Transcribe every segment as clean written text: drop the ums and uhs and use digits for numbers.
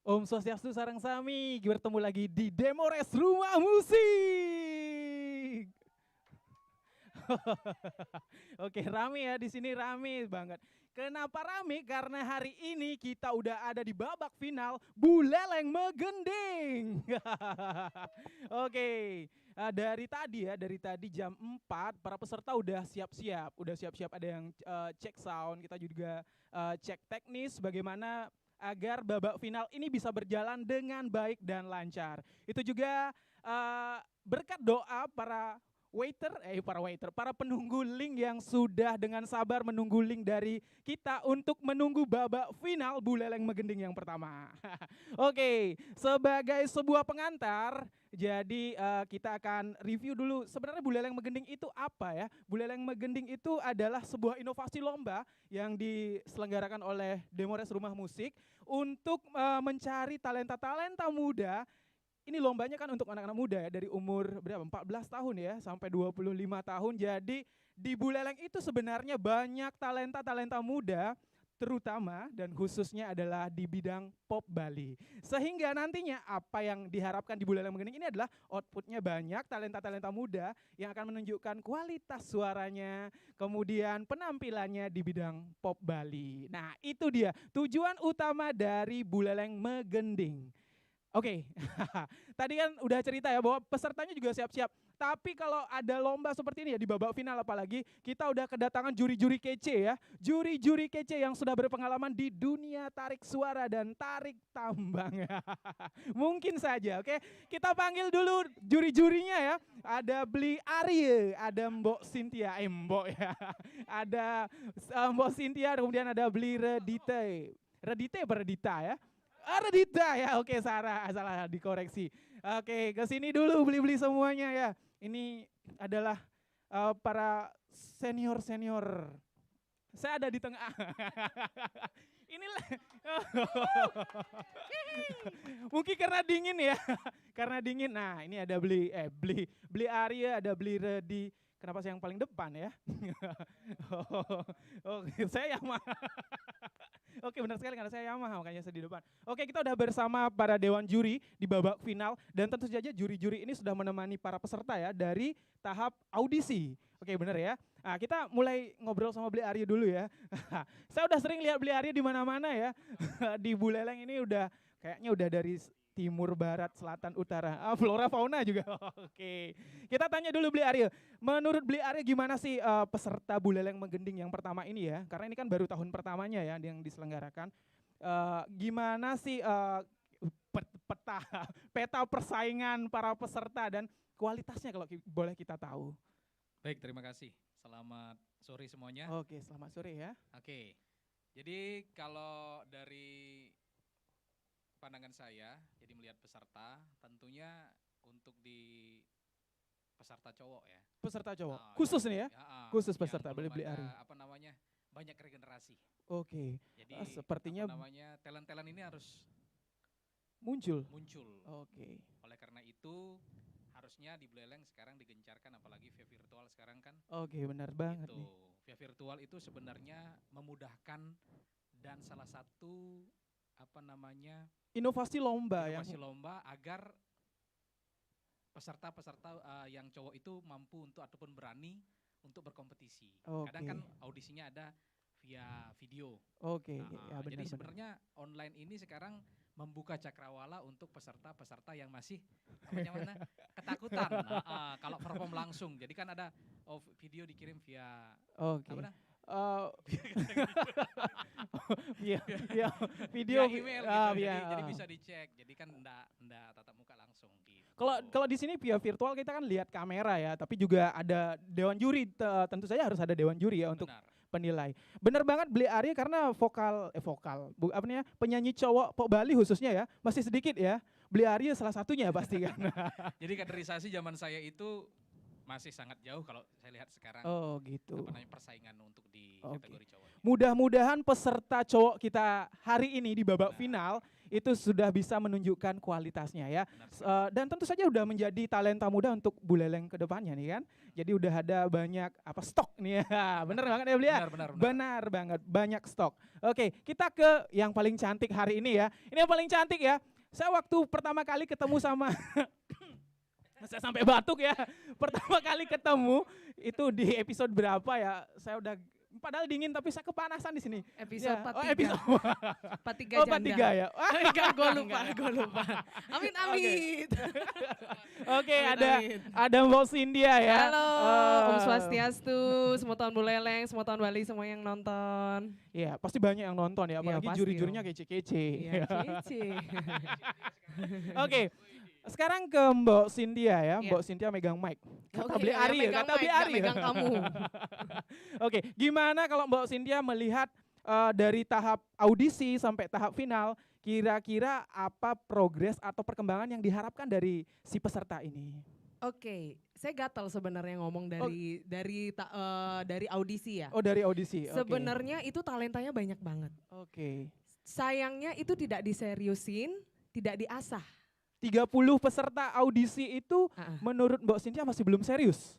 Om Swastiastu Sarang Sami, bertemu lagi di Demores Rumah Musik. Oke, rame ya di sini rame banget. Kenapa rame? Karena hari ini kita udah ada di babak final Buleleng Megending. Oke, dari tadi jam 4 para peserta udah siap-siap ada yang cek sound, kita juga cek teknis bagaimana agar babak final ini bisa berjalan dengan baik dan lancar. Itu juga berkat doa para penunggu link yang sudah dengan sabar menunggu link dari kita untuk menunggu babak final Buleleng Megending yang pertama. Oke, sebagai sebuah pengantar, jadi kita akan review dulu sebenarnya Buleleng Megending itu apa ya? Buleleng Megending itu adalah sebuah inovasi lomba yang diselenggarakan oleh Demores Rumah Musik untuk mencari talenta-talenta muda. Ini lombanya kan untuk anak-anak muda ya, dari umur berapa? 14 tahun ya sampai 25 tahun. Jadi di Buleleng itu sebenarnya banyak talenta-talenta muda, terutama dan khususnya adalah di bidang pop Bali. Sehingga nantinya apa yang diharapkan di Buleleng Megending ini adalah outputnya banyak talenta-talenta muda yang akan menunjukkan kualitas suaranya, kemudian penampilannya di bidang pop Bali. Nah itu dia tujuan utama dari Buleleng Megending. Oke, tadi kan udah cerita ya bahwa pesertanya juga siap-siap. Tapi kalau ada lomba seperti ini ya di babak final apalagi kita udah kedatangan juri-juri kece ya. Juri-juri kece yang sudah berpengalaman di dunia tarik suara dan tarik tambang. Mungkin saja, oke. Kita panggil dulu juri-jurinya ya. Ada Bli Arye, ada Mbok Cynthia, Mbok ya. Ada Mbok Cynthia, kemudian ada Bli Redite. Redite apa Redita ya? Redita ya, oke salah dikoreksi. Oke, ke sini dulu beli-beli semuanya ya. Ini adalah para senior-senior. Saya ada di tengah. Inilah. Mungkin karena dingin ya. Karena dingin. Nah, ini ada beli Arya, ada beli Redi. Kenapa saya yang paling depan ya? Oke, saya yang Oke, benar sekali karena saya Yamaha makanya saya di depan. Oke, kita udah bersama para dewan juri di babak final dan tentu saja juri-juri ini sudah menemani para peserta ya dari tahap audisi. Oke, benar ya. Nah, kita mulai ngobrol sama Beli Arya dulu ya. Saya udah sering lihat Beli Arya di mana-mana ya. Di Buleleng ini kayaknya udah dari timur, barat, selatan, utara. Flora fauna juga. Oke. Kita tanya dulu Beli Arya. Menurut Beli Arya gimana sih peserta Buleleng Megending yang pertama ini ya? Karena ini kan baru tahun pertamanya ya yang diselenggarakan. Gimana sih peta peta persaingan para peserta dan kualitasnya kalau boleh kita tahu? Baik, terima kasih. Selamat sore semuanya. Oke, selamat sore ya. Oke, jadi kalau dari pandangan saya, jadi melihat peserta, tentunya untuk di peserta cowok ya. Peserta cowok, khusus nih ya? Khusus peserta, boleh Beli Arya. Apa namanya, banyak regenerasi. Oke, jadi sepertinya apa namanya, talent-talent ini harus muncul. Oke. Oleh karena itu harusnya di Buleleng sekarang digencarkan apalagi via virtual sekarang kan. Oke, benar banget gitu. nih. Via virtual itu sebenarnya memudahkan dan salah satu apa namanya inovasi lomba agar peserta-peserta yang cowok itu mampu untuk ataupun berani untuk berkompetisi. Kadang kan audisinya ada via video. Oke, ya benar. Jadi sebenarnya online ini sekarang membuka cakrawala untuk peserta-peserta yang masih ketakutan kalau perform langsung. Jadi kan ada video dikirim via video email gitu. Jadi bisa dicek. Jadi kan enggak tatap muka langsung gitu. Kalau di sini via virtual kita kan lihat kamera ya, tapi juga ada dewan juri, tentu saja harus ada dewan juri ya untuk penilai. Benar banget Beli Arya karena penyanyi cowok pop Bali khususnya ya, masih sedikit ya. Beli Arya salah satunya pasti kan. Jadi kaderisasi zaman saya itu masih sangat jauh kalau saya lihat sekarang. Oh gitu. Apa namanya persaingan untuk di kategori cowok. Mudah-mudahan peserta cowok kita hari ini di babak final itu sudah bisa menunjukkan kualitasnya ya. Benar sekali. Dan tentu saja udah menjadi talenta muda untuk Buleleng ke depannya nih kan. Jadi udah ada banyak stok nih ya. Bener banget ya Beli ya? Benar. Benar banget, banyak stok. Oke, kita ke yang paling cantik hari ini ya. Ini yang paling cantik ya. Saya waktu pertama kali ketemu sama saya sampai batuk ya. Pertama kali ketemu itu di episode berapa ya? Saya udah padahal dingin tapi saya kepanasan di sini. Episode Ya. 43. Episode 43 Part 3 ya. Enggak, gue lupa. Amin. Oke, Amin. ada Mbak Cynthia ya. Halo, Om Eh, Swastiastu, semua tahun Buleleng, semua tahun Bali, semua yang nonton. Iya, pasti banyak yang nonton ya, Iya, apalagi pasti juri-jurinya dong. kece-kece. Iya, Cici. Oke. Sekarang ke Mbak Cynthia ya. Iya. Mbak Cynthia megang mic. Kata Oke, Beli yang Ari ya, megang kata mic, Beli nggak Ari. megang kamu. Oke, gimana kalau Mbak Cynthia melihat dari tahap audisi sampai tahap final, kira-kira apa progres atau perkembangan yang diharapkan dari si peserta ini? Oke, saya gatel sebenarnya ngomong dari audisi ya. Oh, dari audisi. Oke. Sebenarnya itu talentanya banyak banget. Oke. Sayangnya itu tidak diseriusin, tidak diasah. 30 peserta audisi itu menurut Mbak Cynthia masih belum serius.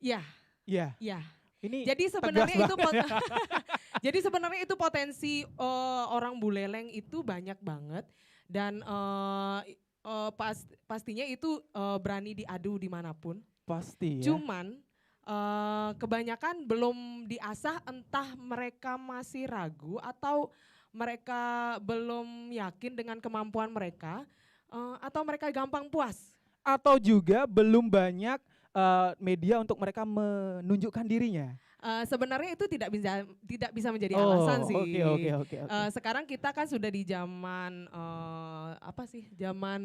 Ya, Iya. ya. Ini Jadi tegas sebenarnya itu banget. jadi sebenarnya itu potensi orang Buleleng itu banyak banget dan pastinya itu berani diadu dimanapun. Pasti ya. Cuman kebanyakan belum diasah, entah mereka masih ragu atau mereka belum yakin dengan kemampuan mereka atau mereka gampang puas. Atau juga belum banyak media untuk mereka menunjukkan dirinya. Sebenarnya itu tidak bisa menjadi alasan sih. Oke. Sekarang kita kan sudah di zaman zaman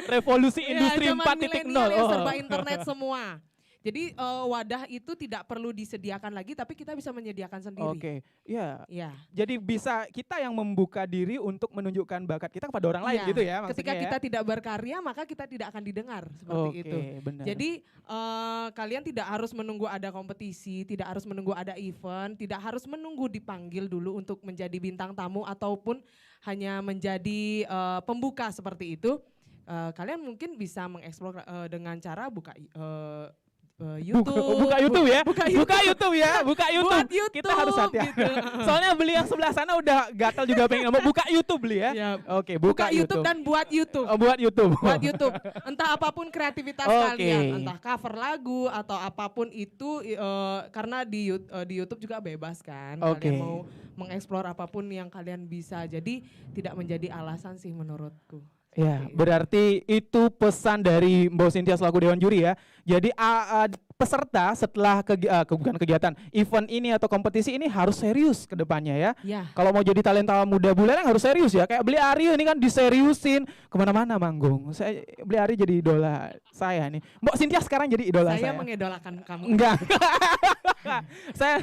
Revolusi industri zaman 4.0. milenial yang serba internet semua. Jadi wadah itu tidak perlu disediakan lagi, tapi kita bisa menyediakan sendiri. Oke, ya. Ya. Jadi bisa kita yang membuka diri untuk menunjukkan bakat kita kepada orang lain Iya. gitu ya maksudnya. Ketika ya? kita tidak berkarya, maka kita tidak akan didengar seperti Oke, itu. benar. Jadi kalian tidak harus menunggu ada kompetisi, tidak harus menunggu ada event, tidak harus menunggu dipanggil dulu untuk menjadi bintang tamu ataupun hanya menjadi pembuka seperti itu. Kalian mungkin bisa mengeksplor dengan cara buka YouTube. Buka YouTube ya. Buka Buka YouTube ya. Buka YouTube. Buat YouTube, Kita harus hati-hati. gitu. Soalnya Beli yang sebelah sana udah gatal juga pengen ngomong buka YouTube Beli ya. Ya, Oke, buka YouTube dan buat YouTube. Oh, buat YouTube. Buat YouTube. Entah apapun kreativitas Oke. kalian, entah cover lagu atau apapun itu karena di YouTube juga bebas kan. Oke. Kalian mau mengeksplor apapun yang kalian bisa. Jadi tidak menjadi alasan sih menurutku. Ya, Oke. berarti itu pesan dari Mbak Cynthia selaku Dewan Juri ya. Jadi peserta setelah bukan kegiatan event ini atau kompetisi ini harus serius ke depannya ya. Ya. Kalau mau jadi talenta muda Buleleng harus serius ya. Kayak Beli Ari ini kan diseriusin kemana-mana manggung. Saya Beli Ari jadi idola saya nih. Mbak Cynthia sekarang jadi idola saya. Saya mengidolakan kamu. Enggak. Saya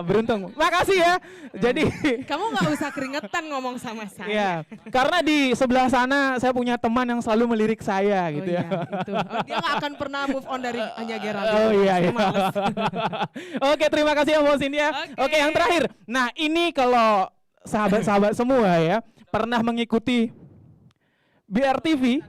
beruntung. Makasih ya. Jadi Kamu nggak usah keringetan ngomong sama saya. ya, karena di sebelah sana saya punya teman yang selalu melirik saya gitu ya. Iya, itu. Dia nggak akan pernah move on dari hanya Geraldine. Oh iya, Saya iya. males. Oke, terima kasih ya Mbak Cynthia. Oke, yang terakhir. Nah, ini kalau sahabat-sahabat semua ya pernah mengikuti BRTV.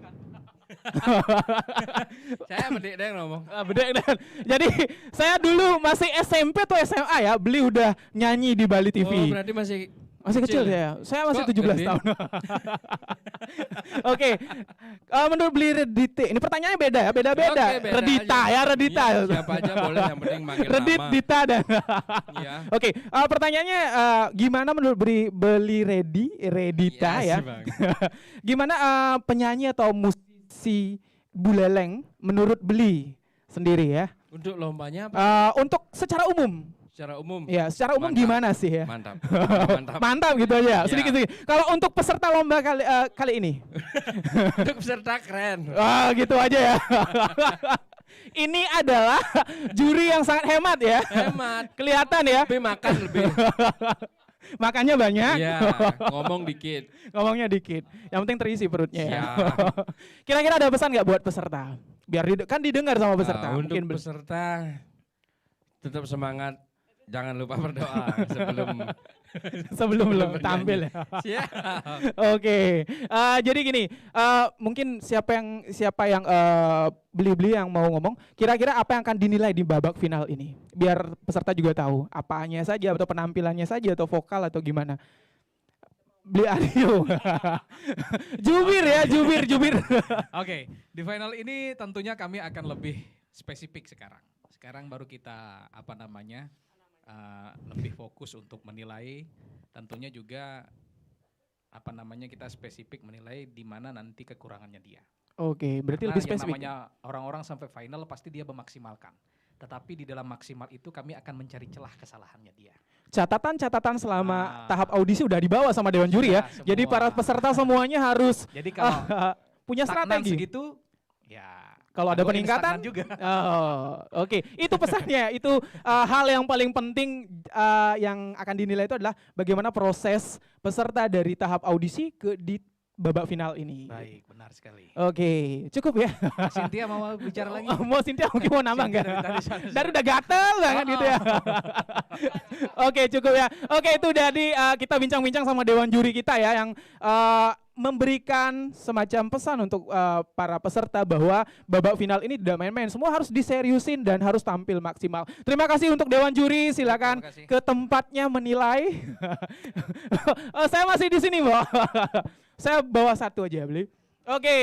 Saya bedek deh ngomong. Bedek dan. Jadi saya dulu masih SMP atau SMA ya, Beli udah nyanyi di Bali TV. Oh, berarti masih Masih kecil kecil ya? Saya masih Kok 17 gede? tahun. Oke, menurut Beli Redite, ini pertanyaannya beda ya, beda-beda. Oke, beda Redita aja. ya, Redita. Iya, siapa aja boleh, yang penting manggil Redit, nama. Dita dan. Iya. Oke, pertanyaannya gimana menurut Beli Redita Iya ya? sih, Bang. Gimana penyanyi atau musisi Buleleng menurut Beli sendiri ya? Untuk lombanya apa? Untuk secara umum. Secara umum. Ya, secara umum Mantap. gimana sih ya? Mantap. Mantap. Mantap gitu aja, Iya. sedikit-sedikit. Kalau untuk peserta lomba kali ini? Untuk peserta keren. Gitu aja ya. Ini adalah juri yang sangat hemat ya. Hemat. Kelihatan ya. Tapi makan lebih. Makannya banyak. Iya, ngomong dikit. Ngomongnya dikit. Yang penting terisi perutnya ya. Siap. Kira-kira ada pesan nggak buat peserta? Biar kan didengar sama peserta. Untuk Mungkin peserta tetap semangat. Jangan lupa berdoa sebelum Sebelum lo bernyanyi. tampil ya. Siap. Oke, jadi gini, mungkin siapa yang beli-beli yang mau ngomong, kira-kira apa yang akan dinilai di babak final ini? Biar peserta juga tahu, apanya saja atau penampilannya saja atau vokal atau gimana? Beli Aryo. Jubir ya, jubir. Oke, di final ini tentunya kami akan lebih spesifik sekarang. Sekarang baru kita lebih fokus untuk menilai. Tentunya juga kita spesifik menilai di mana nanti kekurangannya dia. Oke, berarti Karena lebih yang spesifik. namanya orang-orang sampai final pasti dia memaksimalkan. Tetapi di dalam maksimal itu kami akan mencari celah kesalahannya dia. Catatan selama Ah. tahap audisi udah dibawa sama Dewan Juri ya. Semua. Jadi para peserta semuanya harus Jadi kalau punya stagnan strategi. segitu, ya Kalau ada aku ingin peningkatan, stagnan juga. oh, oke. Itu pesannya. Itu hal yang paling penting yang akan dinilai itu adalah bagaimana proses peserta dari tahap audisi di babak final ini. Baik, benar sekali. Oke, cukup ya. Cynthia mau bicara lagi? Mau Cynthia mungkin mau nambah Cynthia nggak? dari tadi sana- Dari udah gatel banget gitu ya. Oke, cukup ya. Oke, itu dari kita bincang-bincang sama Dewan Juri kita ya yang memberikan semacam pesan untuk para peserta bahwa babak final ini tidak main-main. Semua harus diseriusin dan harus tampil maksimal. Terima kasih untuk Dewan Juri. Silakan Terima kasih. ke tempatnya menilai. Saya masih di sini, Mbak. Saya bawa satu aja, beli. Oke,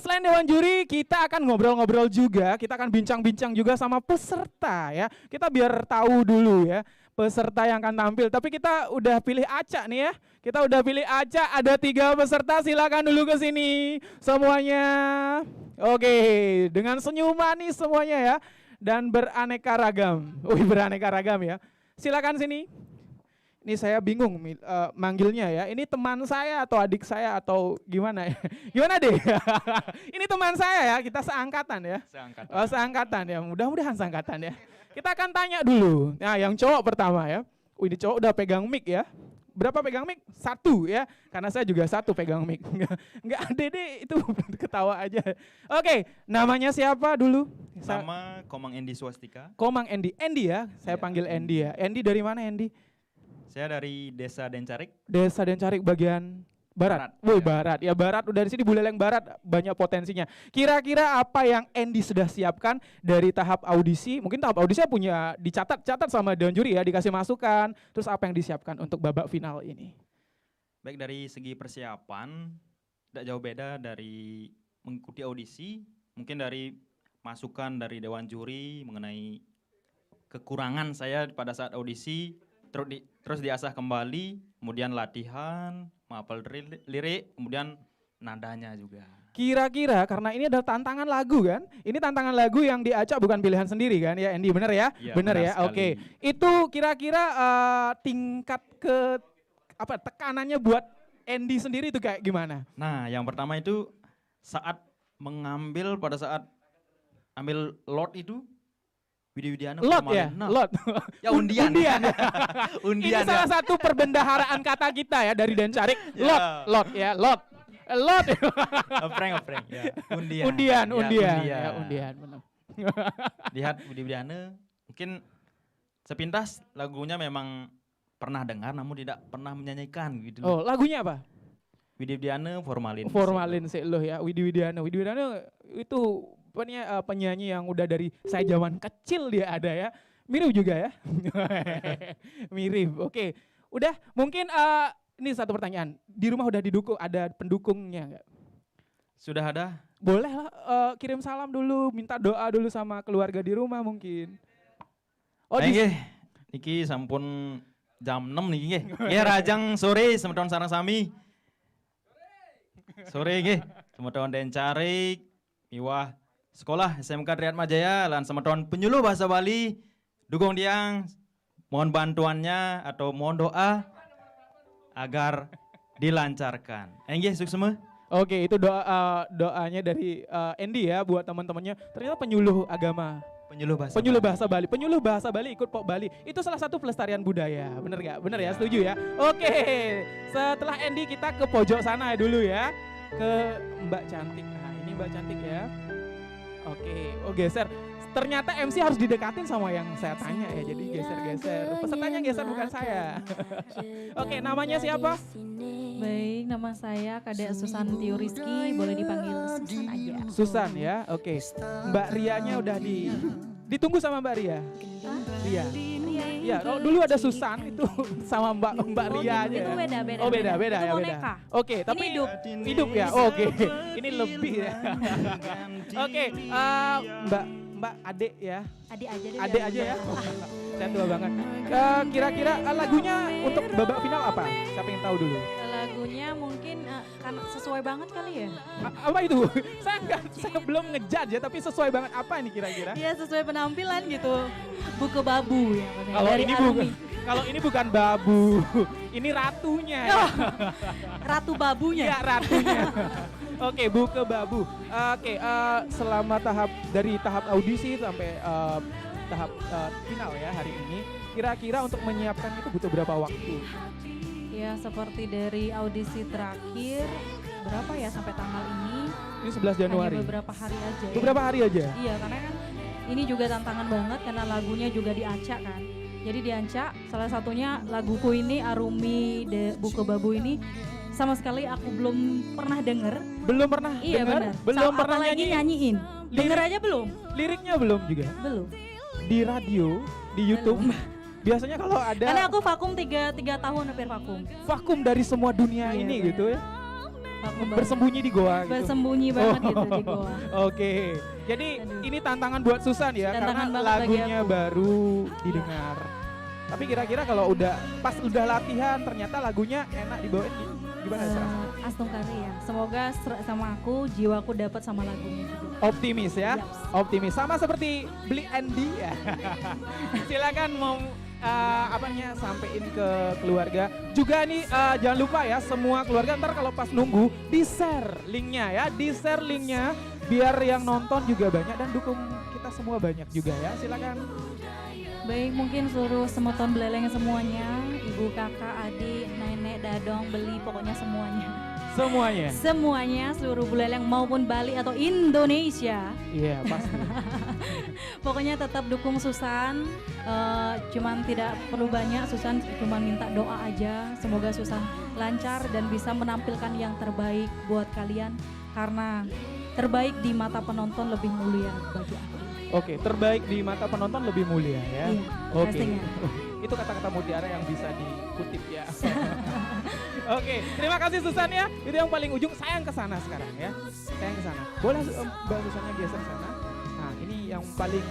selain Dewan Juri, kita akan ngobrol-ngobrol juga. Kita akan bincang-bincang juga sama peserta ya. Kita biar tahu dulu ya peserta yang akan tampil. Tapi kita udah pilih acak nih ya. Kita udah pilih acak. Ada 3 peserta. Silakan dulu ke sini semuanya. Oke, dengan senyum manis semuanya ya. Dan beraneka ragam. Wih, beraneka ragam ya. Silakan sini. Ini saya bingung manggilnya ya. Ini teman saya atau adik saya atau gimana ya? Gimana deh? Ini teman saya ya. Kita seangkatan ya. Seangkatan. Oh, seangkatan ya. Mudah-mudahan seangkatan ya. Kita akan tanya dulu. Nah, yang cowok pertama ya. Ini cowok udah pegang mic ya. Berapa pegang mic? 1 ya. Karena saya juga 1 pegang mic. Enggak ada deh, itu ketawa aja. Oke, namanya siapa dulu? Sama Komang Endi Swastika. Komang Endi. Endi ya. Saya Ya, panggil Endi ya. Endi dari mana Endi? Saya dari Desa Dencarik. Desa Dencarik bagian barat. Barat, Woi, ya. barat. Ya barat udah di sini Buleleng Barat banyak potensinya. Kira-kira apa yang Endi sudah siapkan dari tahap audisi? Mungkin tahap audisi punya dicatat sama Dewan Juri ya, dikasih masukan. Terus apa yang disiapkan untuk babak final ini? Baik dari segi persiapan, tidak jauh beda dari mengikuti audisi. Mungkin dari masukan dari Dewan Juri mengenai kekurangan saya pada saat audisi. Terus diasah kembali, kemudian latihan, menghafal lirik, kemudian nadanya juga. Kira-kira karena ini adalah tantangan lagu kan? Ini tantangan lagu yang diacak bukan pilihan sendiri kan ya Endi, bener ya? Iya, Bener benar ya, sekali. oke. Itu kira-kira tingkat tekanannya buat Endi sendiri itu kayak gimana? Nah, yang pertama itu pada saat ambil lot itu, Widiana Lot ya? Lot. Ya undian. Undian. Undian Ini salah ya. satu perbendaharaan kata kita ya dari Dencarik. Ya. Lot ya, lot. Lot. Opreng. Ya. Undian. Ya, Ya, undian, benar. Lihat Widiana, mungkin sepintas lagunya memang pernah dengar namun tidak pernah menyanyikan gitu. Oh, lagunya apa? Widiana Formalin. Formalin sih lo ya, Widi Widiana itu penyanyi yang udah dari saya zaman kecil dia ada ya. Mirip juga ya. Mirip. Oke. Udah mungkin ini satu pertanyaan. Di rumah udah ada pendukungnya enggak? Sudah ada? Boleh lah kirim salam dulu, minta doa dulu sama keluarga di rumah mungkin. Oh, Niki sampun jam 6 niki nggih. Nggih rajang sore semeton sareng sami. Sore nggih. Semeton Dencarik, miwah sekolah SMK Triat Majaya lan semeton penyuluh bahasa Bali. Dukung diang, mohon bantuannya atau mohon doa agar dilancarkan. Nggih suksema. Oke, itu doanya dari Endi ya buat teman-temannya. Ternyata penyuluh agama. Penyuluh bahasa Bali. Penyuluh bahasa Bali ikut Pop Bali. Itu salah satu pelestarian budaya. Bener gak? Bener ya, setuju ya? Oke, setelah Endi kita ke pojok sana dulu ya. Ke Mbak Cantik. Nah ini Mbak Cantik ya. Oke, geser. Ternyata MC harus didekatin sama yang saya tanya ya, jadi geser-geser. Pesertanya geser bukan saya. Oke, namanya siapa? Baik, nama saya Kadek Susan Tio Rizky, boleh dipanggil Susan aja. Susan ya, oke. Mbak Rianya udah ditunggu sama Mbak Ria. Ria. Iya, kalau dulu ada Susan itu sama Mbak Ria aja. Itu beda. Oh beda Itu ya beda. boneka. Oke, tapi hidup ya. Oh, oke. Ini lebih ya. Oke, Mbak Ade ya. Adik aja deh. Ade aja ya. Saya tua banget. Kira-kira lagunya untuk babak final apa? Siapa yang tahu dulu? Lagunya mungkin kan sesuai banget kali ya. Apa itu? Saya belum ngejudge ya, tapi sesuai banget apa ini kira-kira? Iya, sesuai penampilan gitu. Buku babu ya. Kalau Dari ini Arumi. kalau ini bukan babu, ini ratunya. Ya. Ratu babunya. Iya, ratunya. Oke, buke babu. Oke, selama dari tahap audisi sampai tahap final ya hari ini, kira-kira untuk menyiapkan itu butuh berapa waktu? Ya, seperti dari audisi terakhir berapa ya sampai tanggal ini? Ini 11 Januari. Hanya beberapa hari aja. Ya. Beberapa hari aja? Iya, karena kan ini juga tantangan banget karena lagunya juga diacak kan. Jadi diacak, salah satunya laguku ini Arumi Buku Babu ini sama sekali aku belum pernah denger. Belum pernah Iya denger? benar. Belum pernah apalagi nyanyiin. Denger aja belum? Liriknya belum juga? Belum. Di radio, di YouTube. Biasanya kalau ada Karena aku vakum 3 tahun hampir vakum. vakum dari semua dunia Iya, ini benar. gitu ya. Vakum banget. Bersembunyi di goa gitu. Bersembunyi banget gitu di goa. Oke. Jadi Aduh. ini tantangan buat Susan ya, Tantangan karena banget bagi lagunya aku. baru didengar. Tapi kira-kira kalau pas udah latihan ternyata lagunya enak dibawain gimana serasa? Astungkari ya. Semoga sama aku jiwaku dapat sama lagunya juga. Optimis ya, Yaps. optimis. Sama seperti Beli Andy ya. Silakan mau sampein ke keluarga. Juga nih jangan lupa ya semua keluarga ntar kalau pas nunggu di-share linknya ya, di-share linknya biar yang nonton juga banyak dan dukung kita semua banyak juga ya. Silakan. Baik, mungkin seluruh semeton beleleng semuanya, ibu, kakak, adik, nenek, dadong, beli, pokoknya semuanya. Semuanya. Semuanya, seluruh beleleng maupun Bali atau Indonesia. Iya pasti. Pokoknya tetap dukung Susan, cuman tidak perlu banyak, Susan cuman minta doa aja. Semoga Susan lancar dan bisa menampilkan yang terbaik buat kalian. Karena terbaik di mata penonton lebih mulia bagi aku. Oke, terbaik di mata penonton lebih mulia ya. Iya, Oke. pastinya. Itu kata-kata mutiara yang bisa dikutip ya. Oke, terima kasih Susan ya. Itu yang paling ujung. Saya yang ke sana sekarang ya. Saya yang ke sana. Boleh Mbak Susannya geser ke sana. Nah, ini yang paling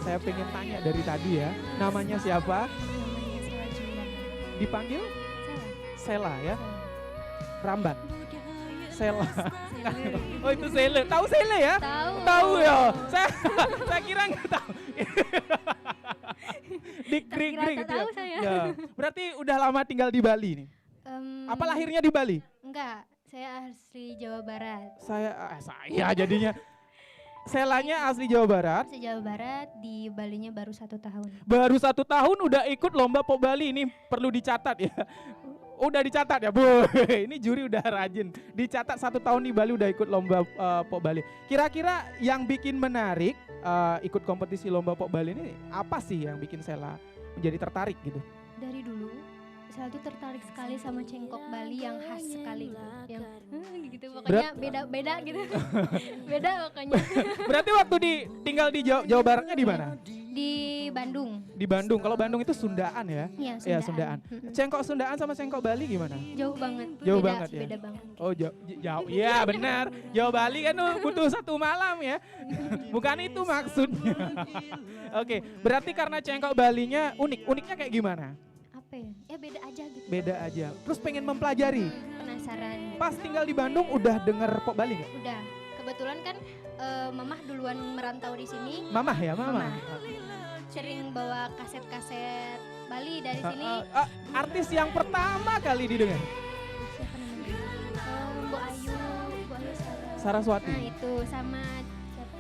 saya pengen tanya dari tadi ya. Namanya siapa? Namanya Sela Juliana. Dipanggil Sela. Sela ya. Rambat. Sela. Sela. Oh, itu Sela. Tahu Sela ya? Tahu. Tahu ya. Saya kira nggak tahu. Dikrik-krik Terkira gitu tak ya. tahu saya. Ya. Berarti udah lama tinggal di Bali nih. Apa lahirnya di Bali? Enggak, saya asli Jawa Barat. Saya jadinya. Selanya asli Jawa Barat. Asli Jawa Barat, di Balinya baru 1 tahun. Baru 1 tahun udah ikut lomba Pop Bali, ini perlu dicatat ya. Udah dicatat ya Bu. Ini juri udah rajin. Dicatat 1 tahun di Bali udah ikut lomba Pop Bali. Kira-kira yang bikin menarik ikut kompetisi lomba Pop Bali ini apa sih yang bikin Sela menjadi tertarik gitu? Dari dulu saya tuh tertarik sekali sama cengkok Bali yang khas sekali gitu. Yang gitu pokoknya beda-beda gitu. Beda pokoknya. Berarti waktu tinggal di Jawa Baratnya di mana? Di Bandung. Di Bandung. Kalau Bandung itu Sundaan ya? Iya, Iya, Sundaan. Cengkok Sundaan sama cengkok Bali gimana? Jauh banget. Jauh beda, banget ya? Beda banget. Oh jauh, iya benar. Jawa Bali kan butuh 1 malam ya. Bukan itu maksudnya. Oke, berarti karena cengkok Balinya unik. Uniknya kayak gimana? Apa ya? Ya beda aja gitu. Beda aja. Terus pengen mempelajari. Penasaran. Pas tinggal di Bandung udah denger Pop Bali nggak? Udah. Kebetulan kan mamah duluan merantau di sini. Mamah ya, Mamah. Sering bawa kaset-kaset Bali dari sini. Artis yang pertama kali didengar. Siapa namanya? Bu Ayu Saraswati. Nah itu sama siapa?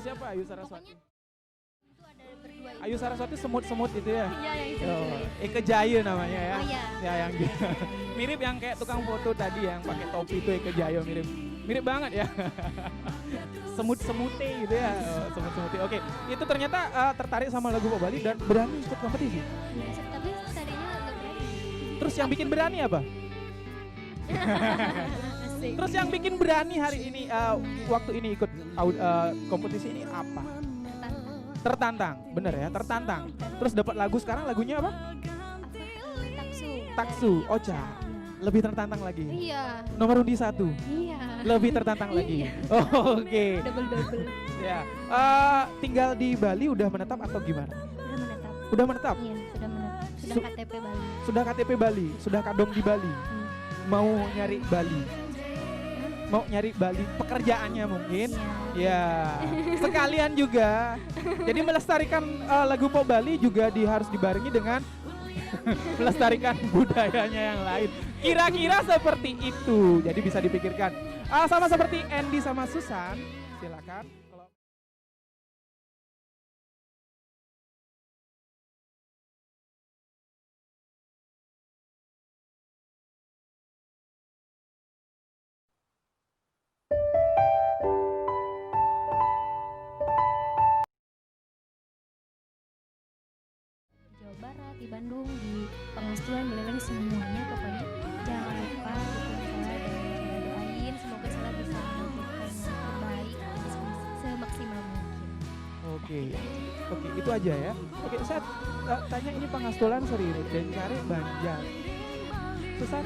Siapa Ayu Saraswati? Pokoknya itu ada berdua Ayu Saraswati semut-semut itu ya. Iya yang itu. Oh, Eke Jaya namanya ya. Oh iya. Ya yang gitu. Mirip yang kayak tukang foto tadi yang pakai topi itu Eke Jaya mirip. Mirip banget ya. Semut-semute gitu ya. Oh, semut-semute. Oke, itu ternyata tertarik sama lagu Pop Bali dan berani ikut kompetisi. Iya, tapi tadinya nggak berani. Terus yang bikin berani apa? Asik. Terus yang bikin berani hari ini waktu ini ikut kompetisi ini apa? Tertantang, bener ya, tertantang. Terus dapat lagu sekarang lagunya apa? Taksu, Ocha. Lebih tertantang lagi. Iya. Nomor undi 1. Iya. Lebih tertantang lagi. Oh, Oke. Double. Ya. Tinggal di Bali udah menetap atau gimana? Udah menetap. Udah menetap? Iya, sudah menetap. Sudah Su- KTP Bali. Sudah KTP Bali, sudah kadong di Bali. Mau nyari Bali. Mau nyari Bali pekerjaannya mungkin. Ya, sekalian juga. Jadi melestarikan lagu Pop Bali juga harus dibarengi dengan melestarikan budayanya yang lain. Kira-kira seperti itu. Jadi bisa dipikirkan. Sama seperti Andy sama Susan. Silakan. Jawa Barat, di Bandung, di Pengastuan, Buleleng semuanya pokoknya jangan lupa dukung saya dan saya doain semoga saya bisa melakukan yang terbaik semaksimal mungkin. Oke, itu aja ya. Oke, saya tanya ini Pangastulan Seririt dan Cari Banjar. Susan,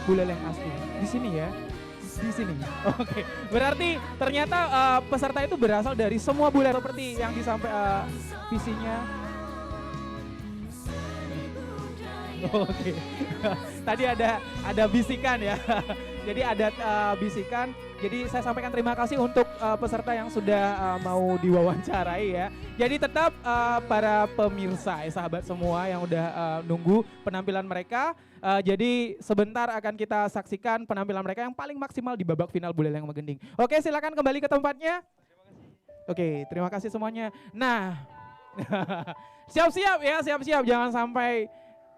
Buleleng asli di sini ya. Di sini. Oke, berarti ternyata peserta itu berasal dari semua bule seperti yang disampaikan visinya. Oke. Tadi ada bisikan ya. Jadi ada bisikan. Jadi saya sampaikan terima kasih untuk peserta yang sudah mau diwawancarai ya. Jadi tetap para pemirsa, sahabat semua yang udah nunggu penampilan mereka. Jadi sebentar akan kita saksikan penampilan mereka yang paling maksimal di babak final Buleleng Megending. Oke, silakan kembali ke tempatnya. Oke, terima kasih semuanya. Nah, siap-siap ya, siap-siap.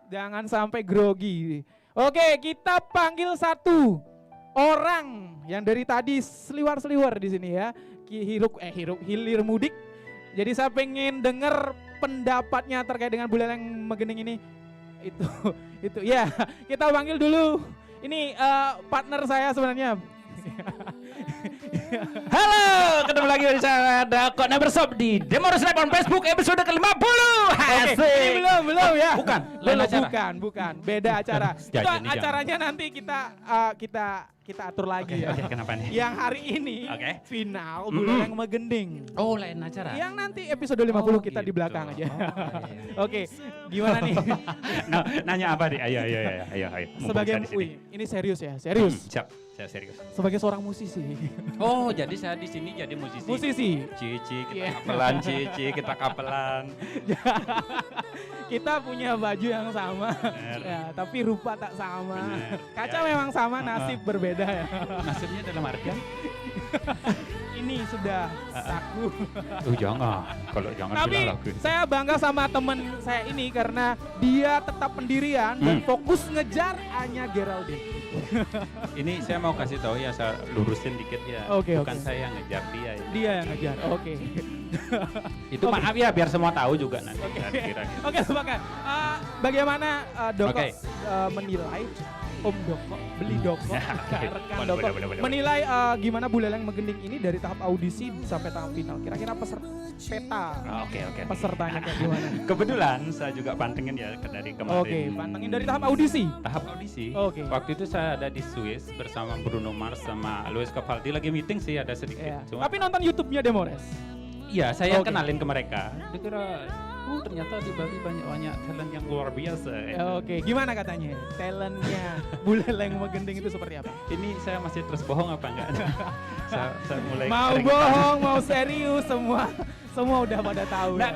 Jangan sampai grogi. Oke, kita panggil satu orang yang dari tadi seliwar-seliwar di sini ya. Hilir mudik. Jadi saya pengen dengar pendapatnya terkait dengan Buleleng Megending ini. Itu ya, kita panggil dulu. Ini partner saya sebenarnya. Halo, ketemu lagi bersama Dako Neverstop di Demorus Live on Facebook episode ke-50. Oke, ini belum ya. Bukan, Belum, lain acara. bukan, beda acara. Itu Jangan. acaranya nanti kita atur lagi ya. Oke, kenapa nih? Yang hari ini Oke. final Buleleng Megending. Oh, lain acara. Yang nanti episode 50 kita di gitu. belakang aja. Oh, iya. Oke, gimana nih? Nah, nanya apa nih? Ayo. Mumpung Sebagai saya di sini. ini serius ya, serius. Siap, saya serius. Sebagai seorang musisi. Oh, jadi saya di sini jadi musisi. Musisi. Cici, kita Iya. kapelan, Cici, kita kapelan. Kita punya baju yang sama, Bener. ya, tapi rupa tak sama. Bener. Kaca Ya, memang sama, nasib berbeda ya. Nasibnya dalam artian? Ini sudah saku. Jangan. Kalau jangan Tapi bilang lagu. saya bangga sama temen saya ini karena dia tetap pendirian dan fokus ngejar Anya Geraldine. Ini saya mau kasih tahu ya, saya lurusin dikit ya. Oke, Bukan oke. saya yang ngejar dia ya. Dia yang ngejar, oke. Itu maaf ya, biar semua tahu juga nanti. Oke. kira-kira. Oke, sepakat. Bagaimana Doko Oke. menilai Om Doko, beli Doko, rekan Boleh, Doko, boleh. menilai gimana Buleleng Megending ini dari tahap audisi sampai tahap final. Kira-kira peta Oke. pesertanya kayak gimana? Kebetulan saya juga pantengin ya dari kemarin. Oke, pantengin dari tahap audisi. Tahap audisi. Oke. Waktu itu saya ada di Swiss bersama Bruno Mars sama Luis Capaldi, lagi meeting sih ada sedikit. Ya. Cuma Tapi nonton YouTube-nya Demores. iya, saya yang Oke. kenalin ke mereka. Dikira ternyata di Bali banyak talent yang luar biasa. Oke, gimana katanya? Talentnya Buleleng Megending itu seperti apa? Ini saya masih terus bohong apa enggak? saya mulai Mau keringetan. bohong, mau serius, semua udah pada tahu. Nah, ya.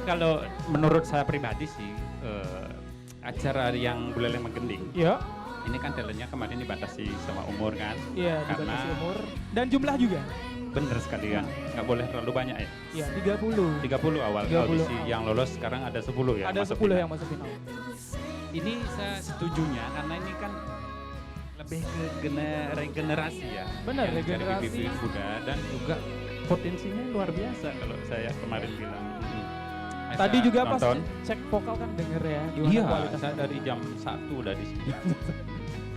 kalau menurut saya pribadi sih acara yang Buleleng Megending Iya, ini kan talentnya kemarin dibatasi sama umur kan. iya Karena- dibatasi umur dan jumlah juga. bener sekali kan. Nggak boleh terlalu banyak ya. Iya, 30. 30 awal 30 audisi awal. yang lolos sekarang ada 10 ya. Ada masuk 10 final. yang masuk final. Ini saya setujunya karena ini kan lebih ke regenerasi ya. Benar, yang dari regenerasi. bibit muda dan juga potensinya luar biasa kalau saya kemarin bilang. Saya Tadi juga pas nonton. cek vokal kan denger ya gimana Iya, kualitas. saya dari jam 1 udah di sini.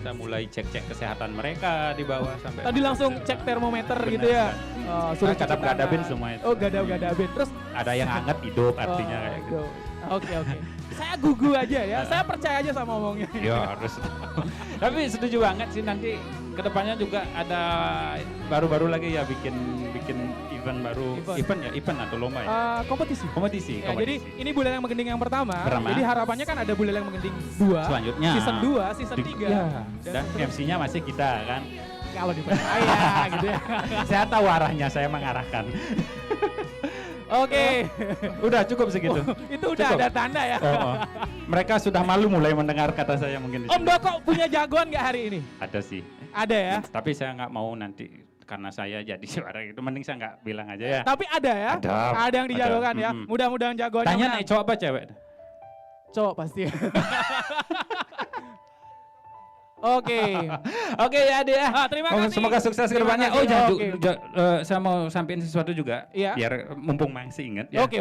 Saya mulai cek-cek kesehatan mereka di bawah sampai. Tadi langsung cek termometer Benar, gitu ya. benar. Suruh cuci Gadap-gadapin tangan. semua itu. Oh, gadap-gadapin. Terus Ada yang hangat hidup artinya oh, kayak gitu. Oke, oke. Saya gugu aja ya. Saya percaya aja sama omongnya. Ya harus. Tapi setuju banget sih nanti kedepannya juga ada baru-baru lagi ya bikin event baru. Event atau lomba ya. Kompetisi. Kompetisi. Ya, jadi ini Buleleng Menggending yang pertama. Pertama. Jadi harapannya kan ada Buleleng Menggending 2. Selanjutnya. Season 2, season 3. Ya. Dan Dan terus- MC-nya masih kita kan. Kalau dipercaya gitu ya. Saya tahu arahnya, saya mengarahkan. Oke. Udah cukup segitu. Itu udah Cukup. ada tanda ya. Oh. Mereka sudah malu mulai mendengar kata saya mungkin di Om sini. Doko punya jagoan nggak hari ini? Ada sih. Ada ya. Tapi saya nggak mau nanti karena saya jadi suara itu, mending saya nggak bilang aja ya. Tapi ada ya. Ada. yang dijagokan ya. Mm-mm. Mudah-mudahan jagoannya Tanya menang. naik cowok apa cewek? Cowok pasti. Oke. Oke ya dia. Terima kasih. Semoga sukses ke Terima depannya. kasih. Oh ya, Oke. saya mau sampein sesuatu juga. Iya. Biar mumpung masih ingat ya. Oke.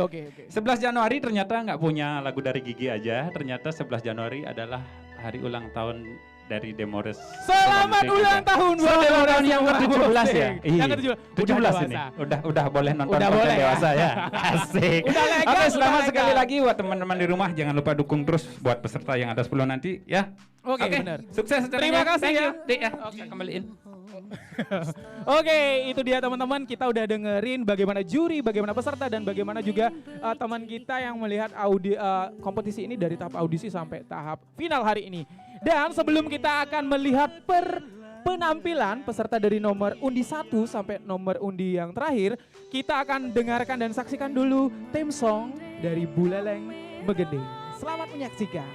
11 Januari ternyata nggak punya lagu dari Gigi aja. Ternyata 11 Januari adalah hari ulang tahun dari Demores. Selamat ulang tahun buat Selamat ulang Demores tahun yang Suara ke-17 ya. Musik. Iya. Yang ke-17. 17 ini. Udah boleh nonton Udah konten boleh ya. dewasa ya. Asik. Udah legal, Oke, udah selamat legal. sekali lagi buat teman-teman di rumah. Jangan lupa dukung terus buat peserta yang ada 10 nanti ya. Oke, benar. Sukses acaranya. Terima kasih Thank ya. you. Dik, ya. Oke, kembaliin. Oke, itu dia teman-teman. Kita udah dengerin bagaimana juri, bagaimana peserta, dan bagaimana juga teman kita yang melihat kompetisi ini dari tahap audisi sampai tahap final hari ini. Dan sebelum kita akan melihat penampilan peserta dari nomor undi 1 sampai nomor undi yang terakhir, kita akan dengarkan dan saksikan dulu theme song dari Buleleng Menggending. Selamat menyaksikan.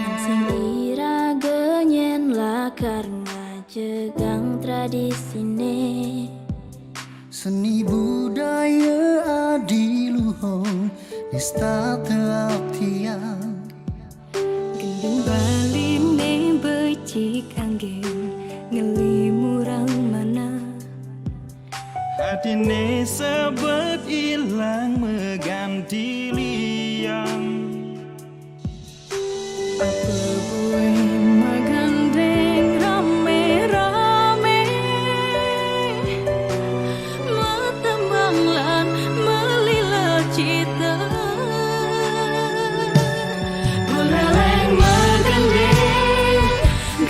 Yang sing ira genyen lah karena jegang tradisine. Seni budaya adiluhung nista teatian. Gending baline becik anggen ngelimurang mana. Hatine sebet ilang mengganti liang. Apa boleh menggandeng rame-rame, matembang lan melila cita. Buleleng menggending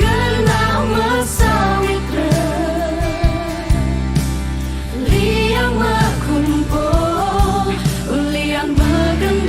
genah mesawikre, liang makumpul, liang menggending.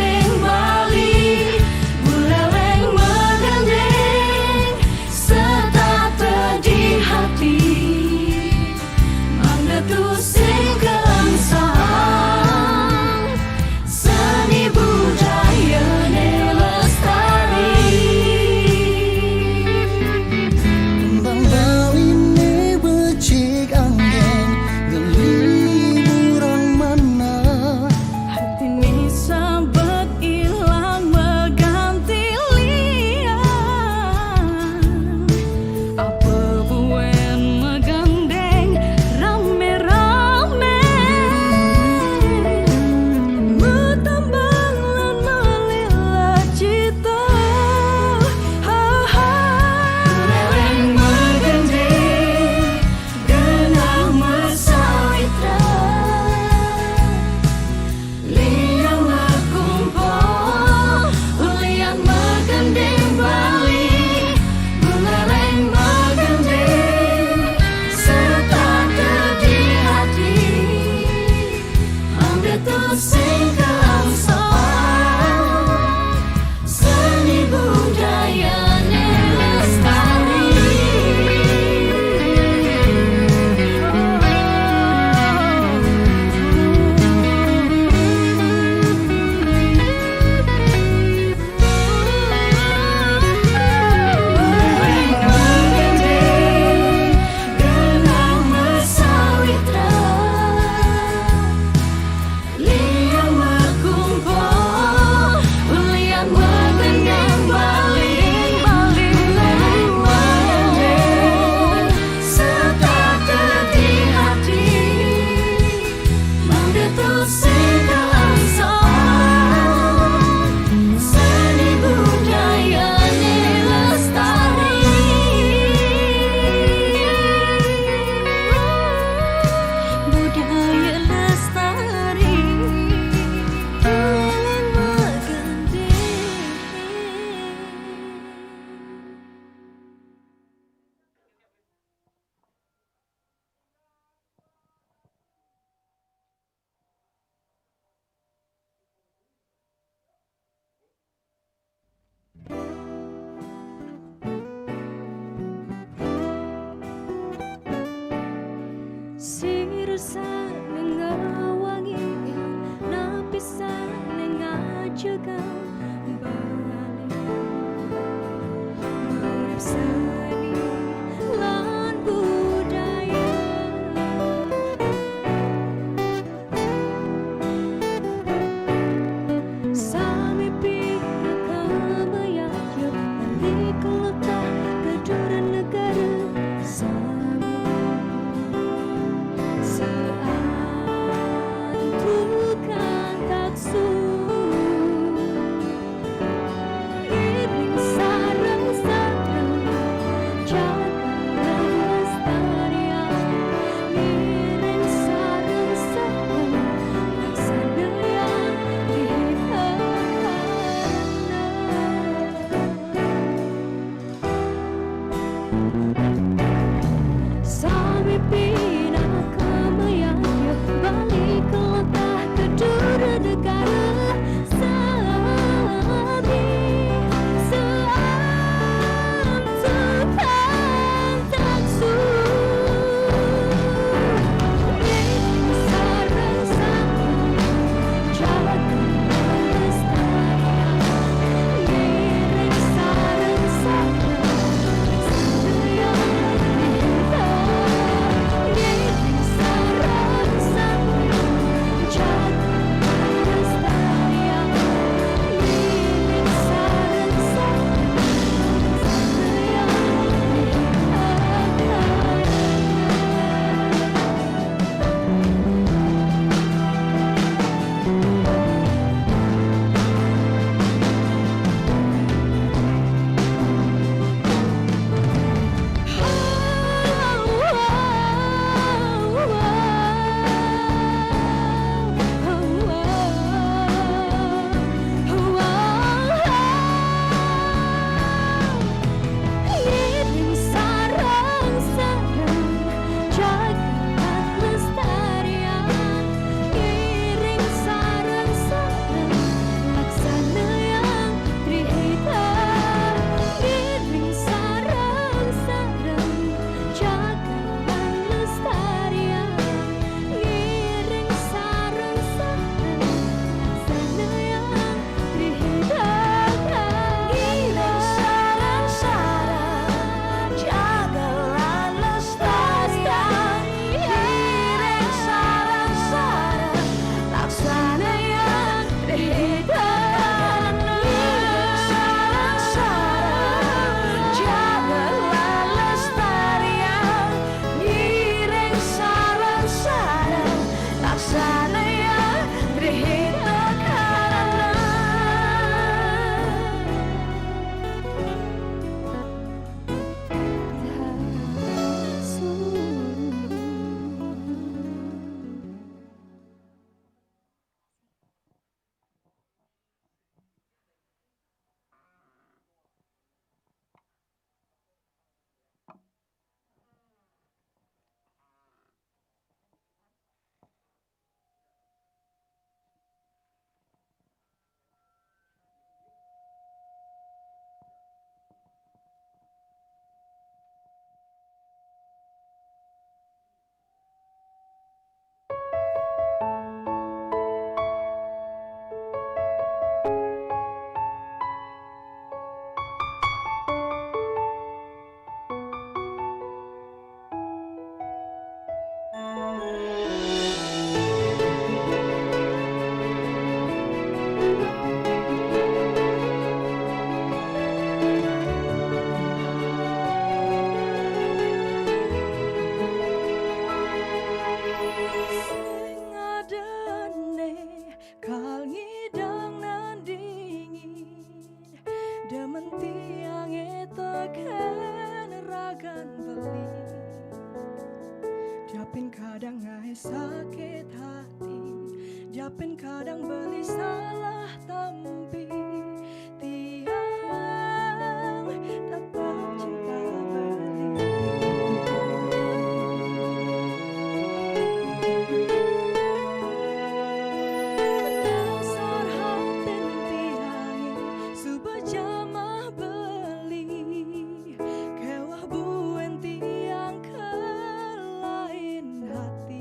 rusak nengawangi napisa nengajaga balik murip seni lan budaya sami pika kamayaya balik letak keduran negara sami seantukan taksu iring sarang-sarang jaga lestarian iring sarang-sarang laksana yang sami pina kamayaya balik letak kedua negara sami seantukan taksu iring sarang-sarang jaga lestarian iring sarang-sarang laksana yang iring sarang-sarang jaga lestarian iring sarang-sarang laksana yang trihita iring sarang-sarang jaga lestarian iring sarang-sarang laksana yang trihita iring sarang-sarang jaga lestarian iring sarang-sarang laksana yang trihita iring sarang-sarang jaga lestarian iring sarang-sarang laksana yang trihita kadang ngai sakit hati, japin kadang beli salah tampi, tiang tetap cinta beli. Dasar hati tiangi subah jamah beli, kewah buen tiang ke lain hati.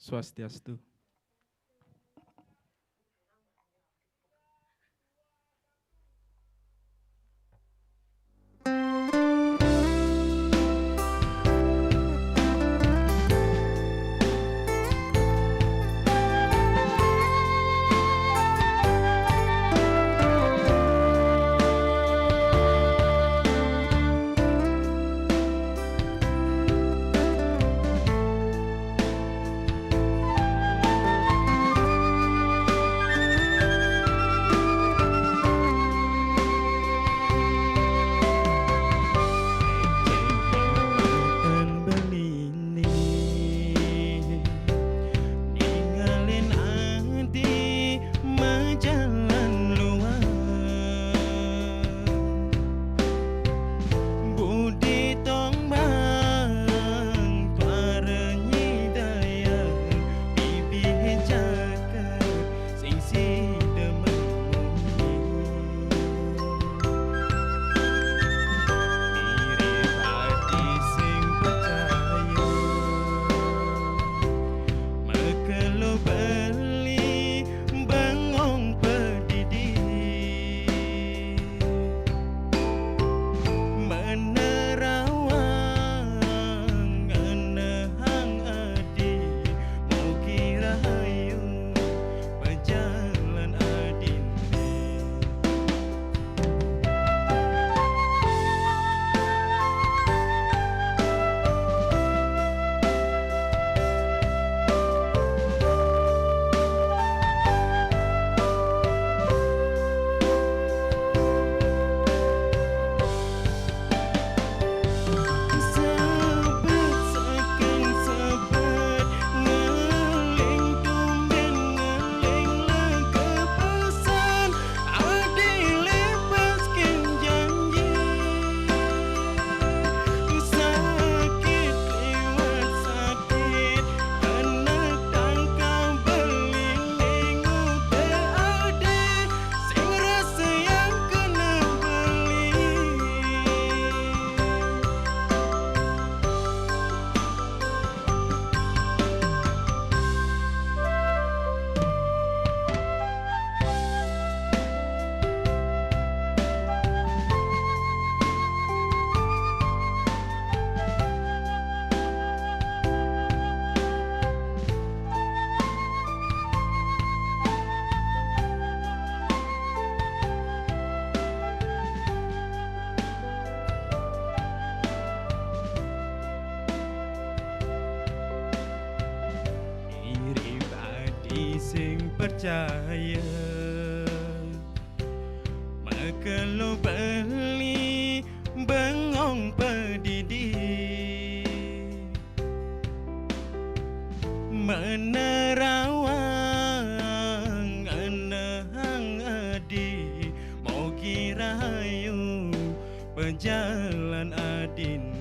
Swastiastu. percaya maka lo beli bengong pedidi menerawang anahang adi mau kira hayu berjalan adini.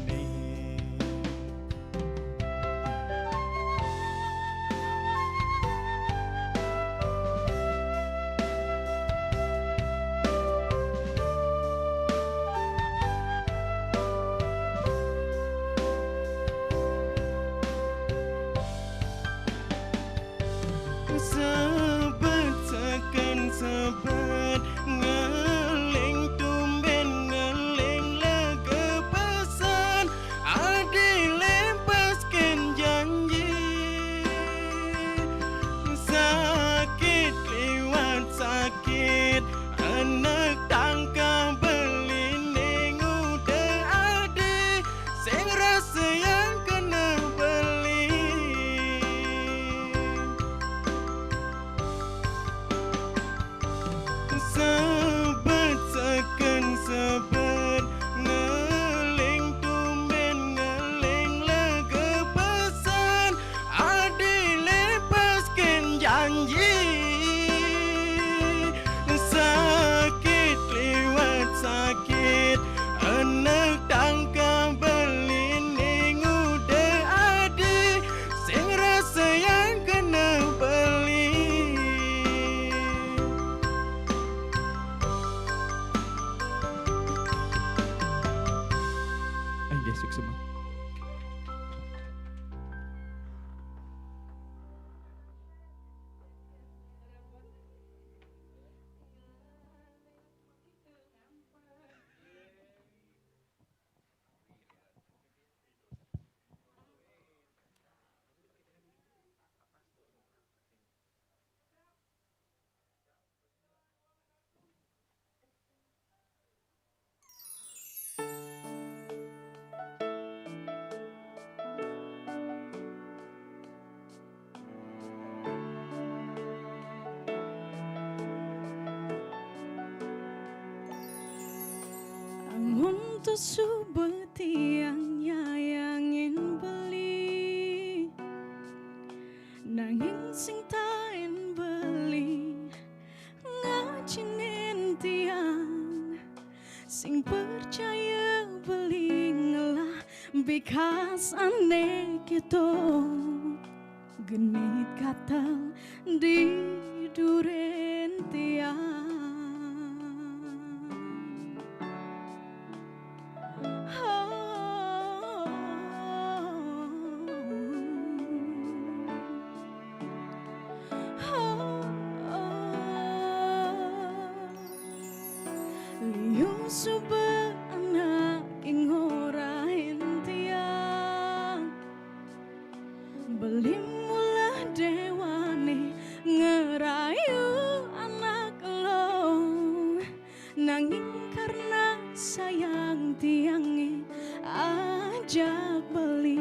Sebet sekan sebet ngeling tumben ngeling lega pesan tuh subetiang nyayangin beli nanging sing tain beli ngajinin tiang sing percaya beli ngelah because aneh gitu genit katal di duren tiang. Liu suba anak ing ora tiang beli mulah dewane ngerayu anak lo nanging karena sayang tiange ajak beli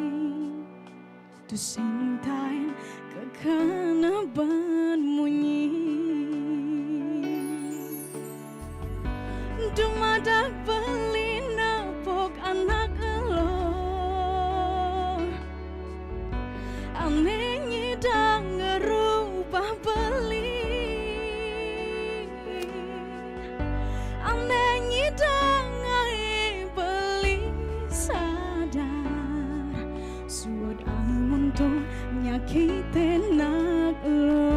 tu sintain kekanaban munyi dumadak beli nepok anak lo aneh nyidang ngerubah beli aneh nyidang ngai beli sadar suod amun tuh nyakitin nak lo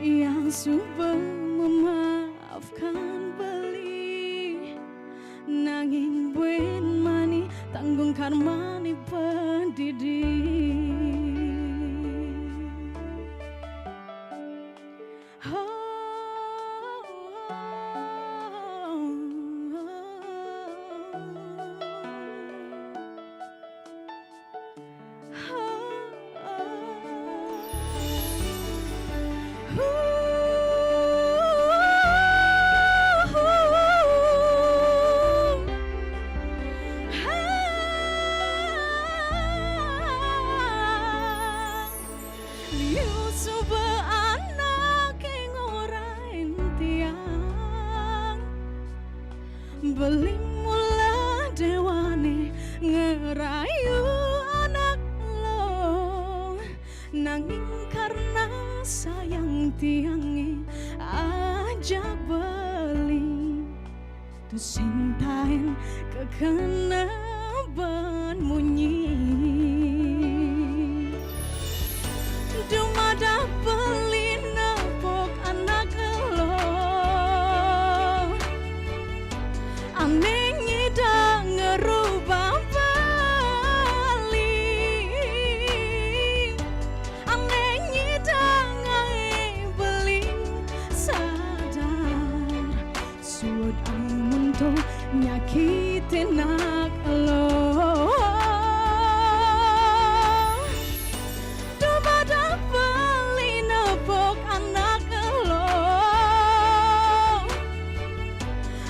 tiang suba memaafkan beli nanging buen mani tanggung karmani pendidik beli mula dewane ngerayu anak lo nanging karena sayang tiange ajak beli tu sintain kekenaban munyi dumada beli nepok anak lo aneh nyidang ngerubah balik aneh nyidang ngai beli sadar suod amun tuh nyakitin nak lo dumada beli nepok anak lo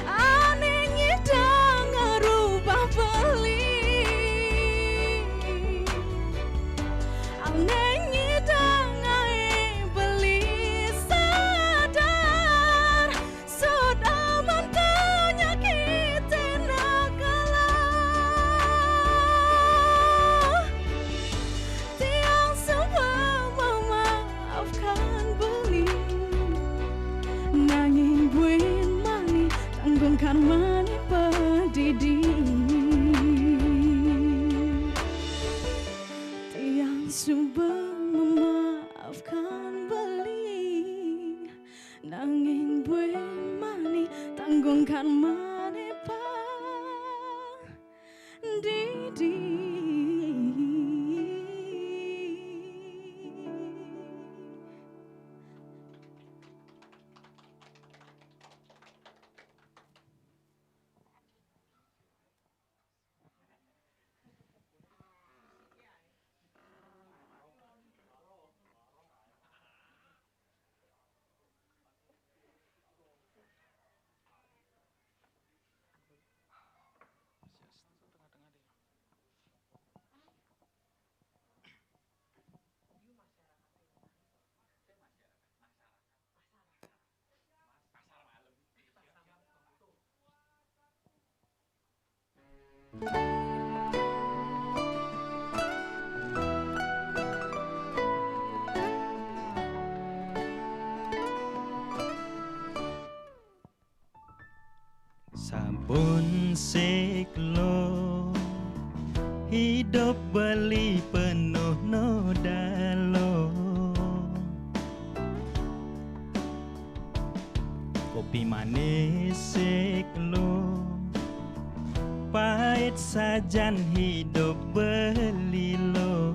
aneh nyidang ngerubah beli aneh nyidang ngai beli sadar sud aman tuh nyakitin akala tiang semua memaafkan beli nanging buen mani tanggung karmani pendidik tiang suba memaafkan beli nanging buen mani tanggung karmani pendidik. Sabun siklo hidup beli penuh noda lo. Kopi manis siklo pahit sajan hidup beli lo.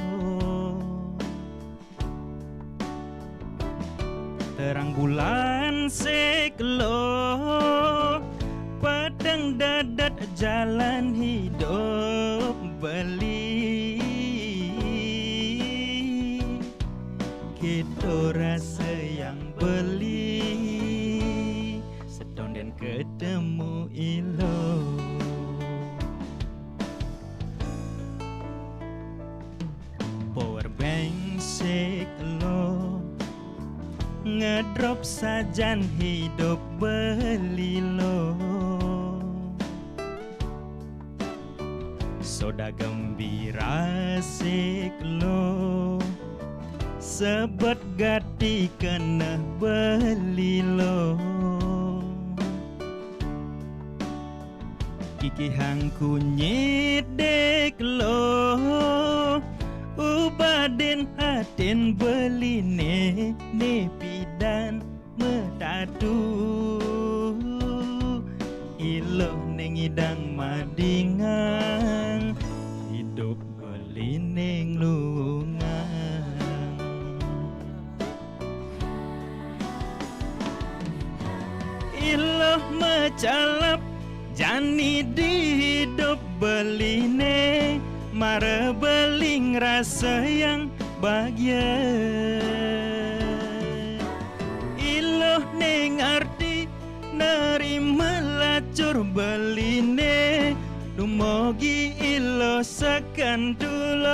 Terang bulan siklo padang dadat jalan hidup beli. Kita rasa yang beli sedon dan ketemu ilo. Power bank siklo ngedrop sajan hidup beli lo. Soda gembira siklo sebet gati kena beli lo. Kiki hang kunyit dek lo ubaden haten beli ne pidan metatu ilo neng idang madingang hidup beli neng lungang. Ilo macalap jani di hidup beli ne mara beling rasa yang bahagia. Iloh neng arti nerima lacur beline dumogi ilo sakan tulos.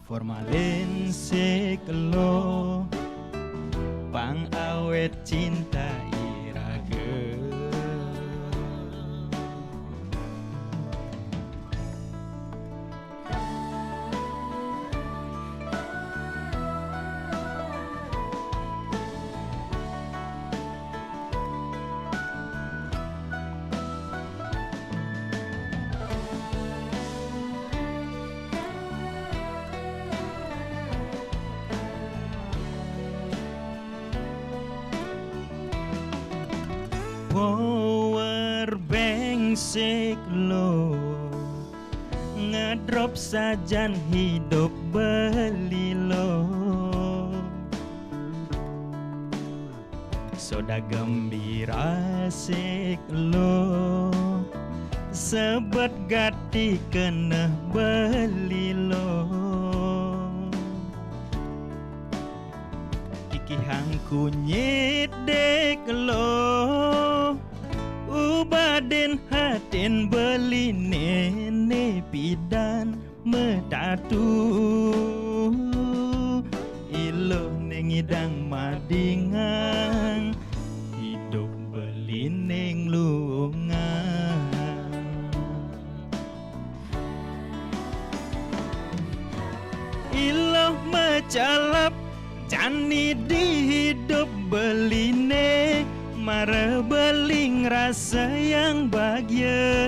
Formalin siklo pang awet cinta iraga. Power bank siklo ngedrop sajan hidup beli lo. Soda gembira siklo sebet gati kena beli lo. Kiki hang kunyit dek lo ubaden haten beli nene pidan metatu ilo neng idang madingang hidup beli neng lungang. Ilo macalap jani di hidup beline mara beling rasa yang bahagia.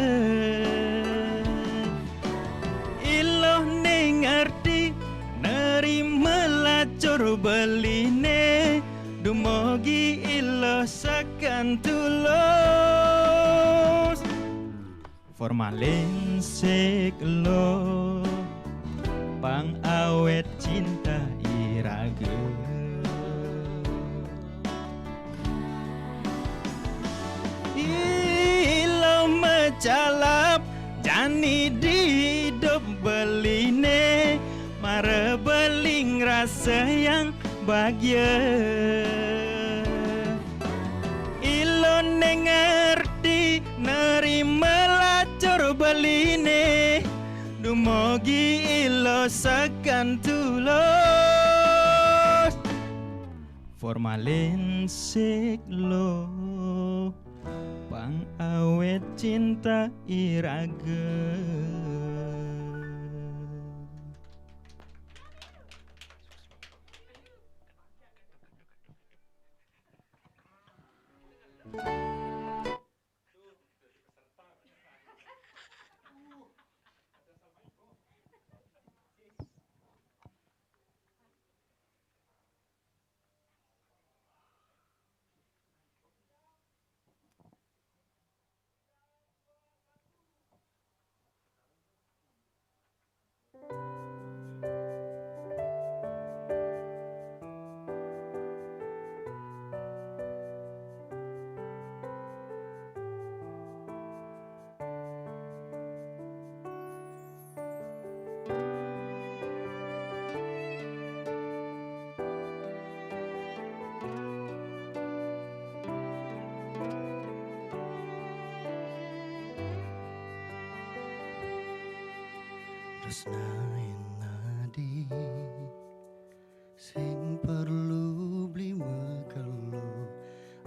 Iloh neng arti nerima lacur beline dumogi iloh sakan tulos. Formalin siklo pang awet cinta iraga. Ilo macalap jani di hidup beline mara beling rasa yang bahagia. Ilo neng ngerti nerima lacur beline dumogi ilo sakan tulos. Formalin siklo Kang awet cinta irage. Tresnain nadi sing perlu beli mekelu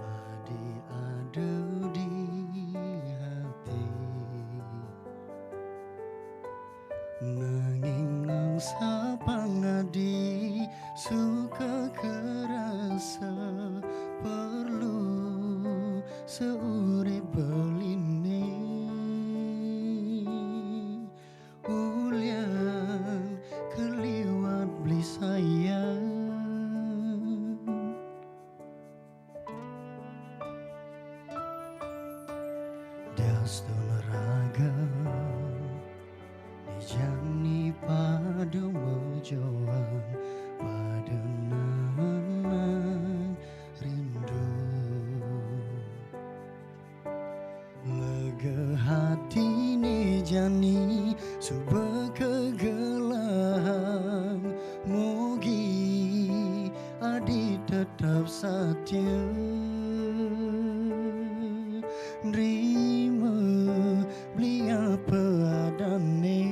adi ada di hati nanging nang sapangadi suka kerasa perlu seurip beline ulian keliwat beli sayang Daston raga dijani pada mejoan pada nanang rindu lega hati ni jani suba kegelang mugi adi tetap setia nerima beli apa adane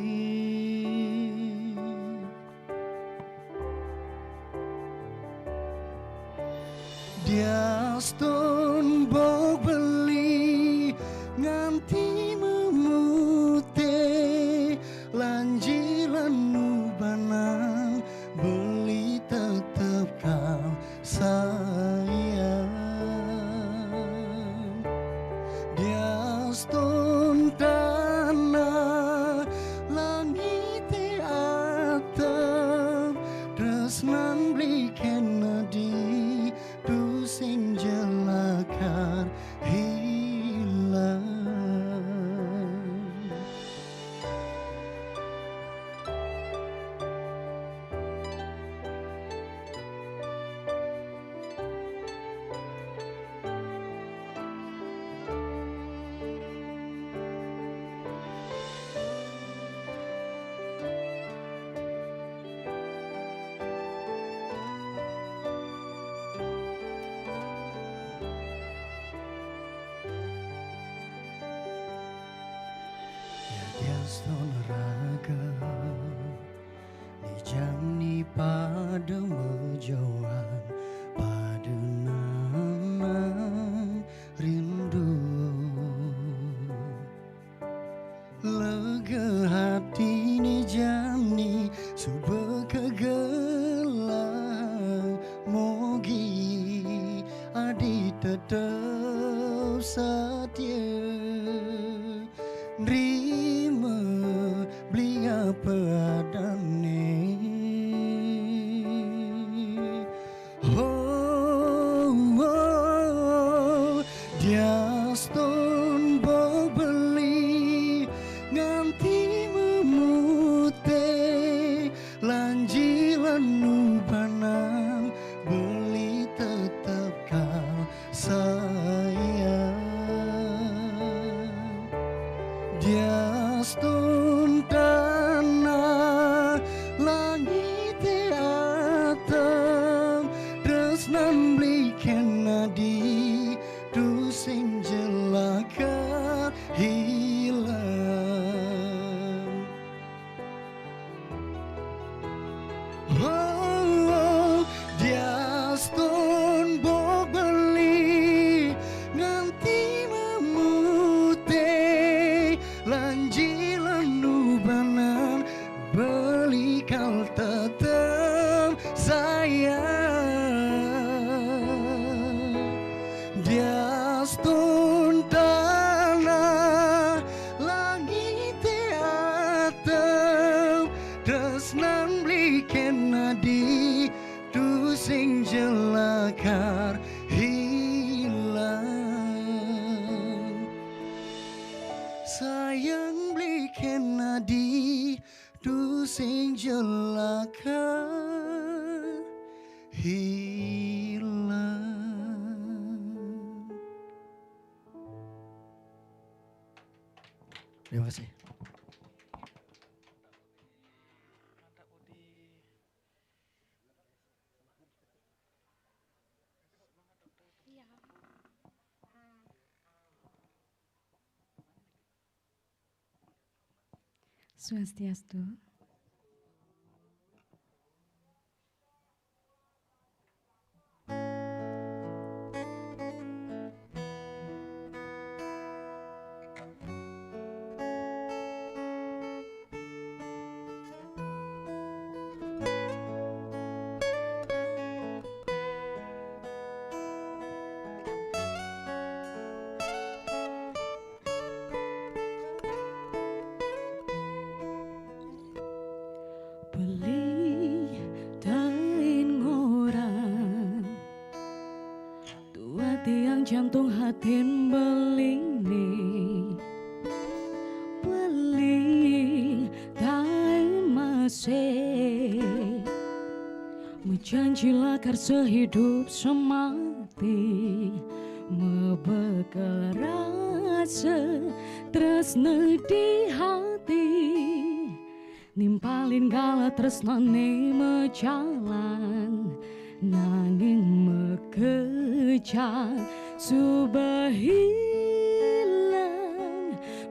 dia stone bau beli nganti memute lanjilan nubanang beli tetep kau sayang dia stone tanah langit atap tresnan beli Kennedy sing jelakar hilang Daston raga dijani pada mejoan pada nanang rindu lega hati ni jani suba kegelang mogi adi tetap setia nerima beli apa adane dia stone bau beli nganti memute lanjilan nubanang beli tetap kau sayang dia stone tanah langit atap tresnan beli Kennedy tu sing jelaka hilang dia stone bau beli nganti memute yang beli kena di du sing jelaka hilang. Terima kasih. Swastiastu. Beli tain ngorang tua tiang jantung hatin beline beli tain masih menjanji lakar sehidup semati membekal rasa tresna di hati nimpalin gala tresnane mejalan nanging mekejar subah hilang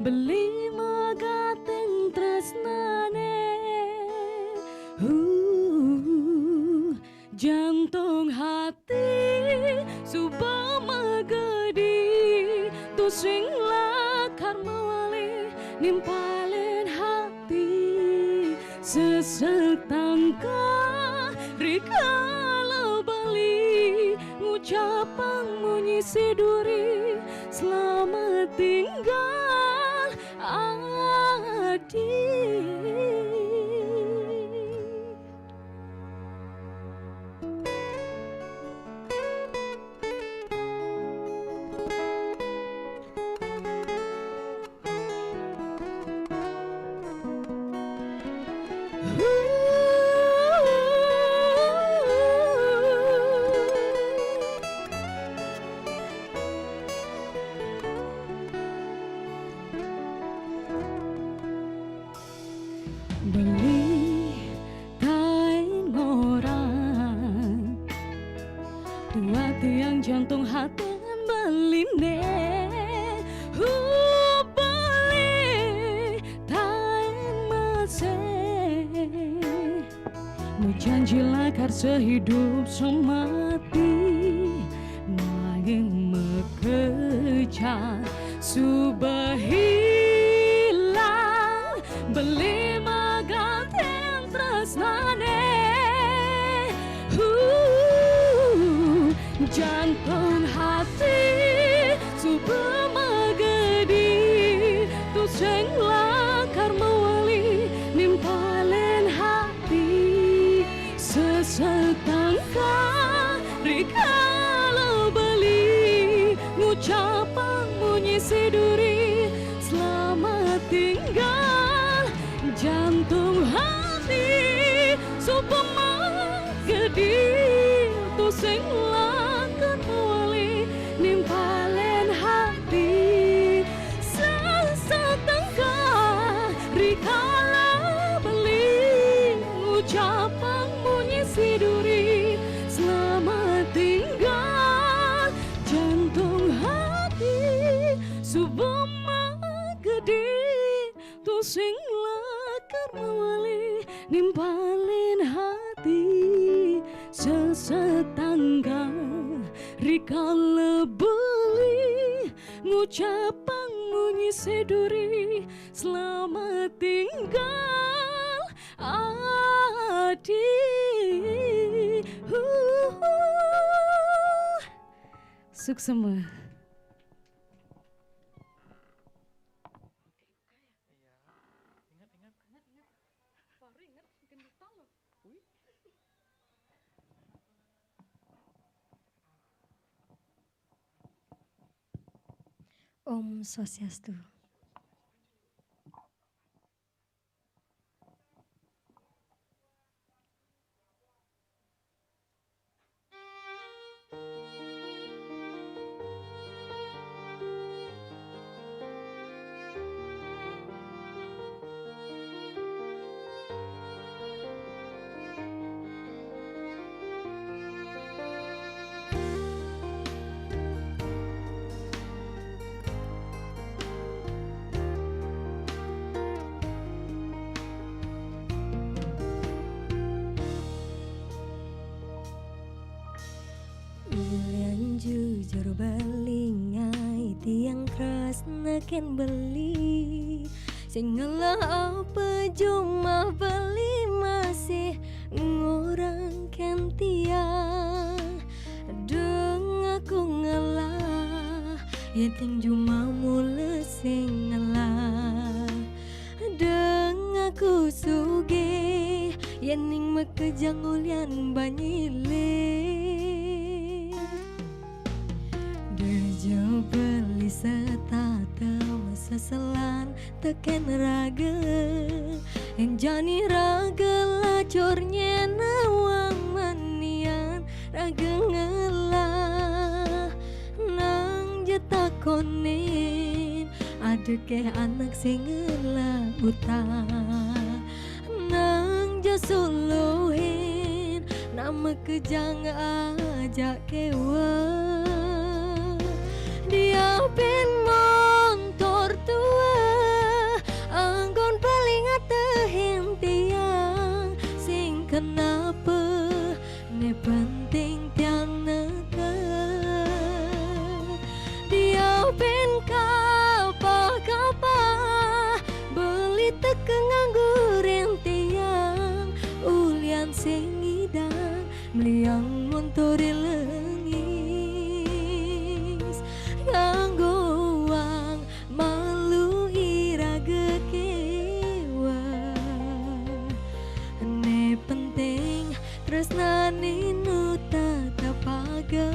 beli megateng tresnane jantung hati subah megedi tu sing lakar mawali nimpalin hati sesetangka rikala bali ngucapang munyi siduri selamat tinggal adik. Beli kain ngorang tua tiang jantung hati beline beli kain masih menjanji lakar sehidup semati nanging mekejar subah hilang beli magaten tresnane jantung hati subah magedi tu sing lakar mawali nimpalen hati sesetangka rikala beli ngucapang munyi siduri selamat tinggal jantung hati supaya gede tu sing lakar mawali nimpalen hati sesetengka rikala beli ngucapang munyi siduri selamat tinggal jantung hati supaya gede tu sing lakar mawali nimpalin hati sesetangga rikala beli ngucapang munyi siduri selamat tinggal adik. Suksema. Om Swastiastu. teken beli. Sing ngelah apa cuma beli masih ngurang ken tiang. Deng aku ngalah yeting cuma mula sing ngalah. Deng aku suge yening makejang ulian banyile. Dejo beli setata masa selan teken raga. Enjani raga lacornya nawang manian raga ngelah. Nang jetakonin ada ke anak sing ngelah utang. Nang jasuluhin nama kejang ajak kewa. Dia pin motor tua anggon paling atehin tiang. Sing kenapa ne penting tiang neka. Dia pin kapa beli teke nganggurin tiang. Ulian sing idang meliang montori lengis. Nganggo wang malu iraga kewa. Ne penting tresnani nu tata paga.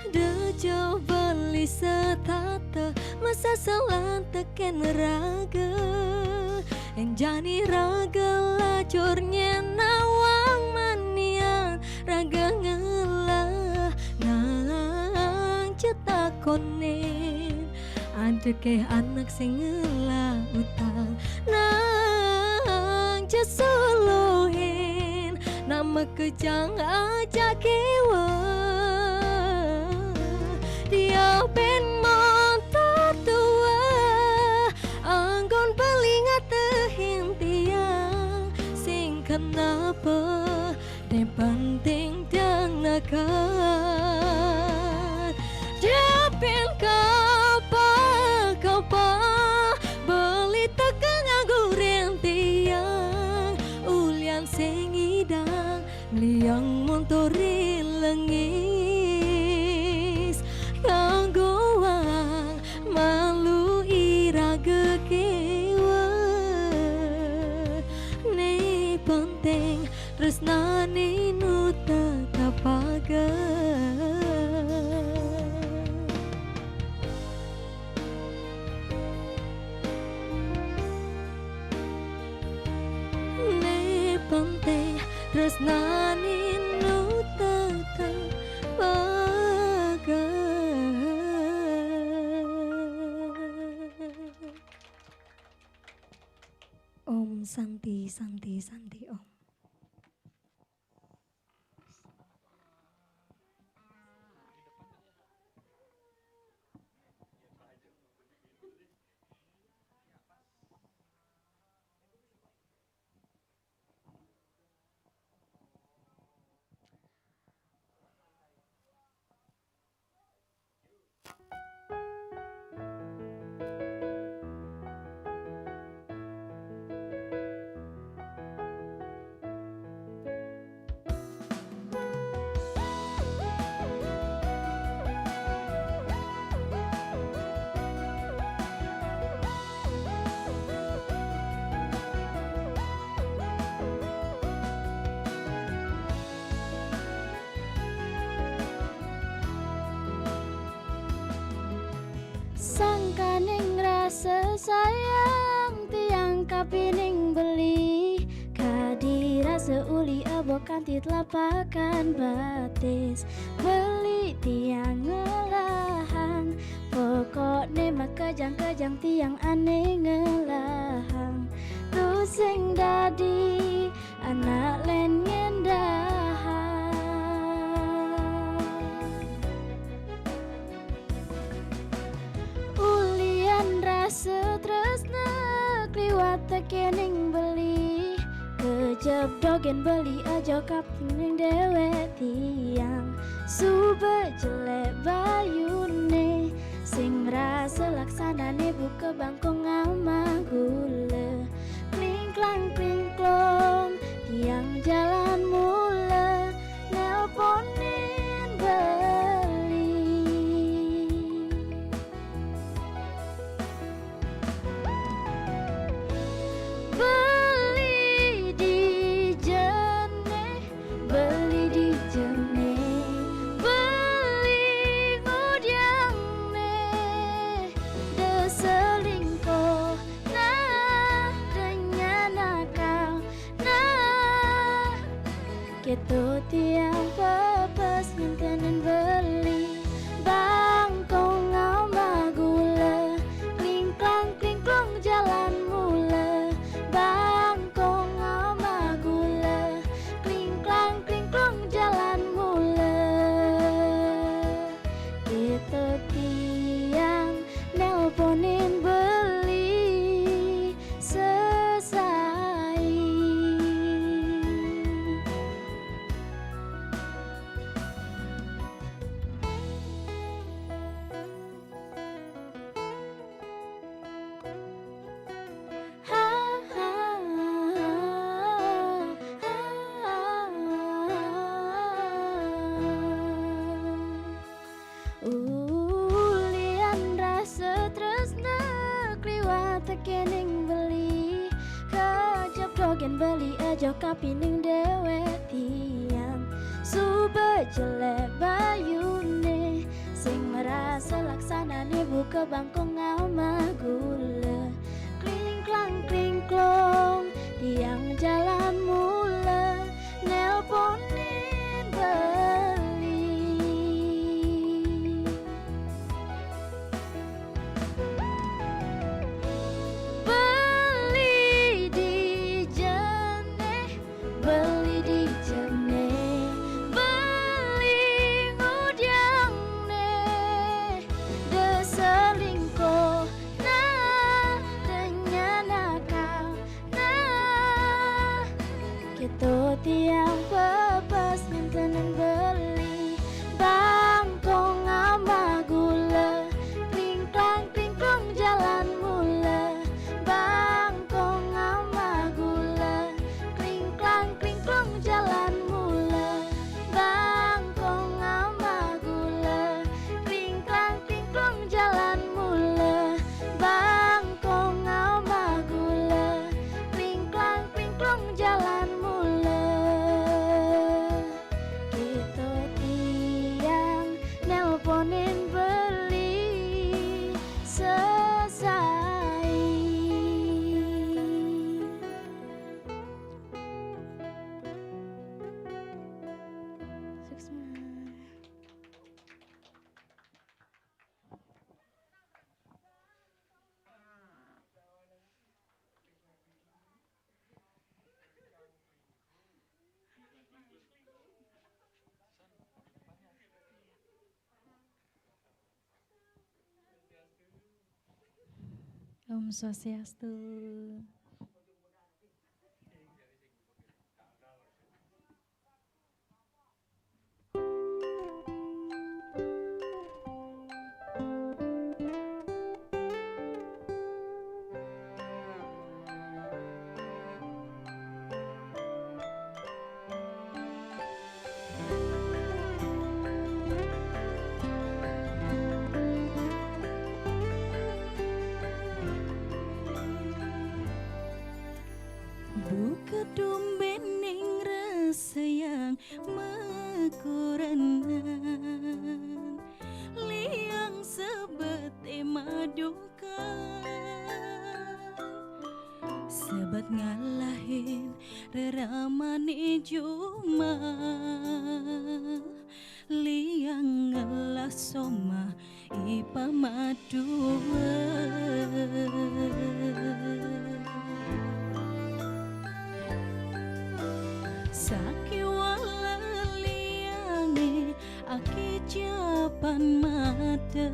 Dejo beli setata masa selan teken raga. Enjani raga lacornya nawang manian raga ngelah. Nang cetakonin ada ke anak sing ngelah utang. Nang jasuluhin nama kejang aja kewa. Dia pen motor tua anggon paling atehin tiang. Sing kenapa ne penting tiang nakan. Dia pen kapa beli teke nganggurin tiang. Ulian sing idang meliang montori lengis. Kanggo wang malu iraga kewa. Ne penting tresnani nu tata paga. Ne penting tresnani nu tata paga. Om Santi Santi Santi Om. Sangkaning rasa sayang tiang kapining beli. Kadira seuli abo kantit lapakan batis. Beli tiang ngelah Pokoknya maka kejang-kejang tiang aneh ngelahang tu sing dadi anak len ngendahang ulian rasa tresna kliwat tekening beli kejab dogen beli aja kaping dewe tiang Sube jelek bayune sing merasa laksanane buka bangkong ama gula kling klang kling klong tiang jalan mula nelponin beli beli di jene beli di jene Keto tiang pepas ngintenen beli Bangkong ama gula Kling klong jalan mula Bangkong ama gula Kling klong jalan mula Keto tiang nelponin beli Selesai Ulian rasa tresna kliwat tekening beli kejab dogen beli aja kapining dewe tiang Sube jelek bayune sing merasa laksanane buka bangkong ama gula Kling klong tiang jalan mula nelponin beli Beli di jene Beli di jene Beli ngudiang ne Deselingko na dengan nakal na Kita tiang pepas ngintenen beli Bangkong ama gula Kling klong jalan mula Bangkong ama gula Kling klong jalan mula Bangkong ama gula Kling klong jalan mula Bangkong ama gula Kling klong jalan mula Kita tiang nelponin beli selesai Om Swastiastu. Buka dombening rasa yang mekuranan liang sebete madukan sebat ngalahin reramani juma liang ngelas soma ipa madua Saki walaliange aki japan mata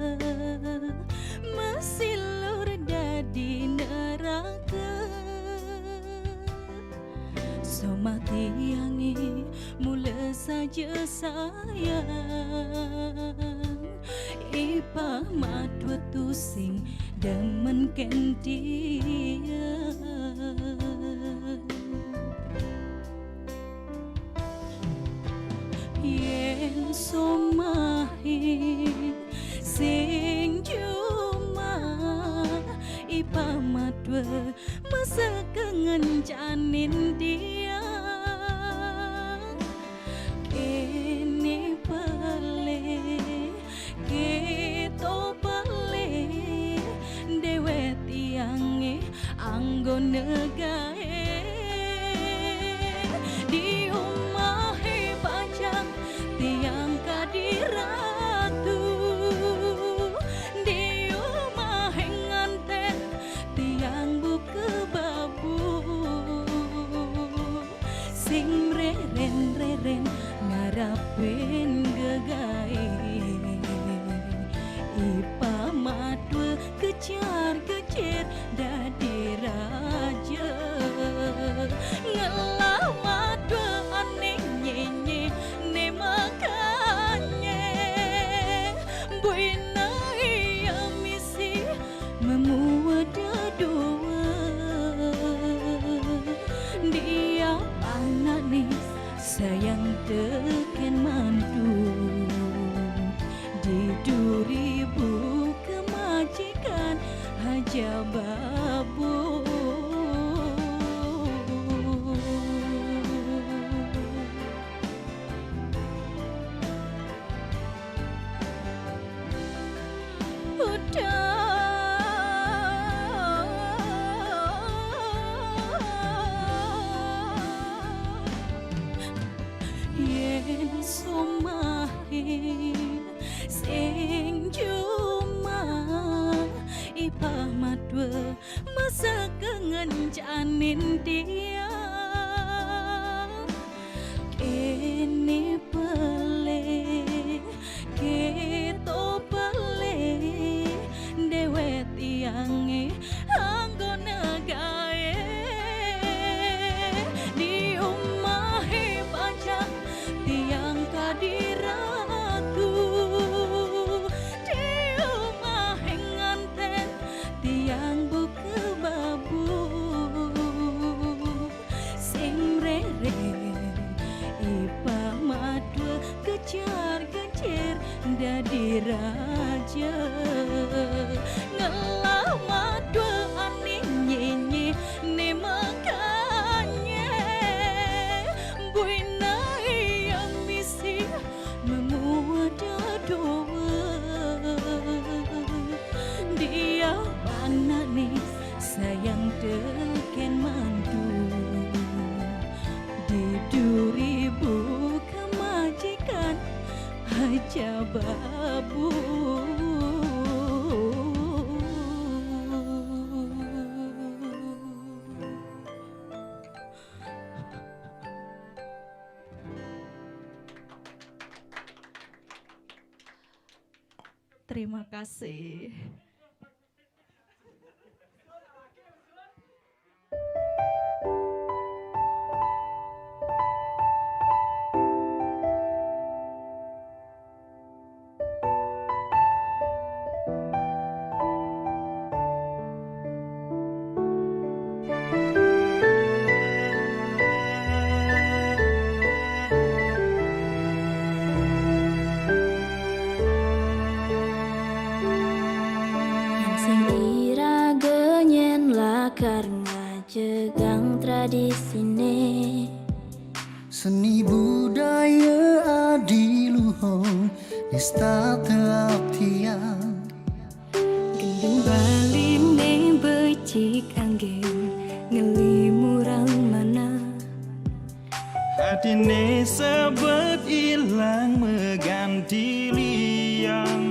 mesilur dadi neraka somati yangi mula saja sayang ipa madwa tusing demen kendia yen somahi sing cuma ipa madwa masa kengencanin dia kene pale keto pale dewe tiange anggo negae di omahe pajang tiang kadiratu di omahe nganten tiang buka babu sing reren ngarapin gegae ipa madwa kejar dadi raja ngelah madwa aneh nyenye ne makanya buina iya misi memuada doa dia pananis sayang teken mandu di 2000 kemajikan haja babu yen somahe sing cuma ipa madwa masa kengencanin dia kene pele keto pele dewe tiange anggo negae di omahe pajang tiang kadiratu di omahe nganten tiang buka babu sing rere ipa madwa kejar dadi raja ngelah madwa aneh nyenye ne makanya buina iya misi memuada doa dia pananis sayang teken mandu di 2000 kemajikan haja babu Terima kasih. Karena jegang tradisine seni budaya adiluhong nesta teap tiang gendeng baline becik anggen ngelimuran mana hatine sebet ilang mengganti liang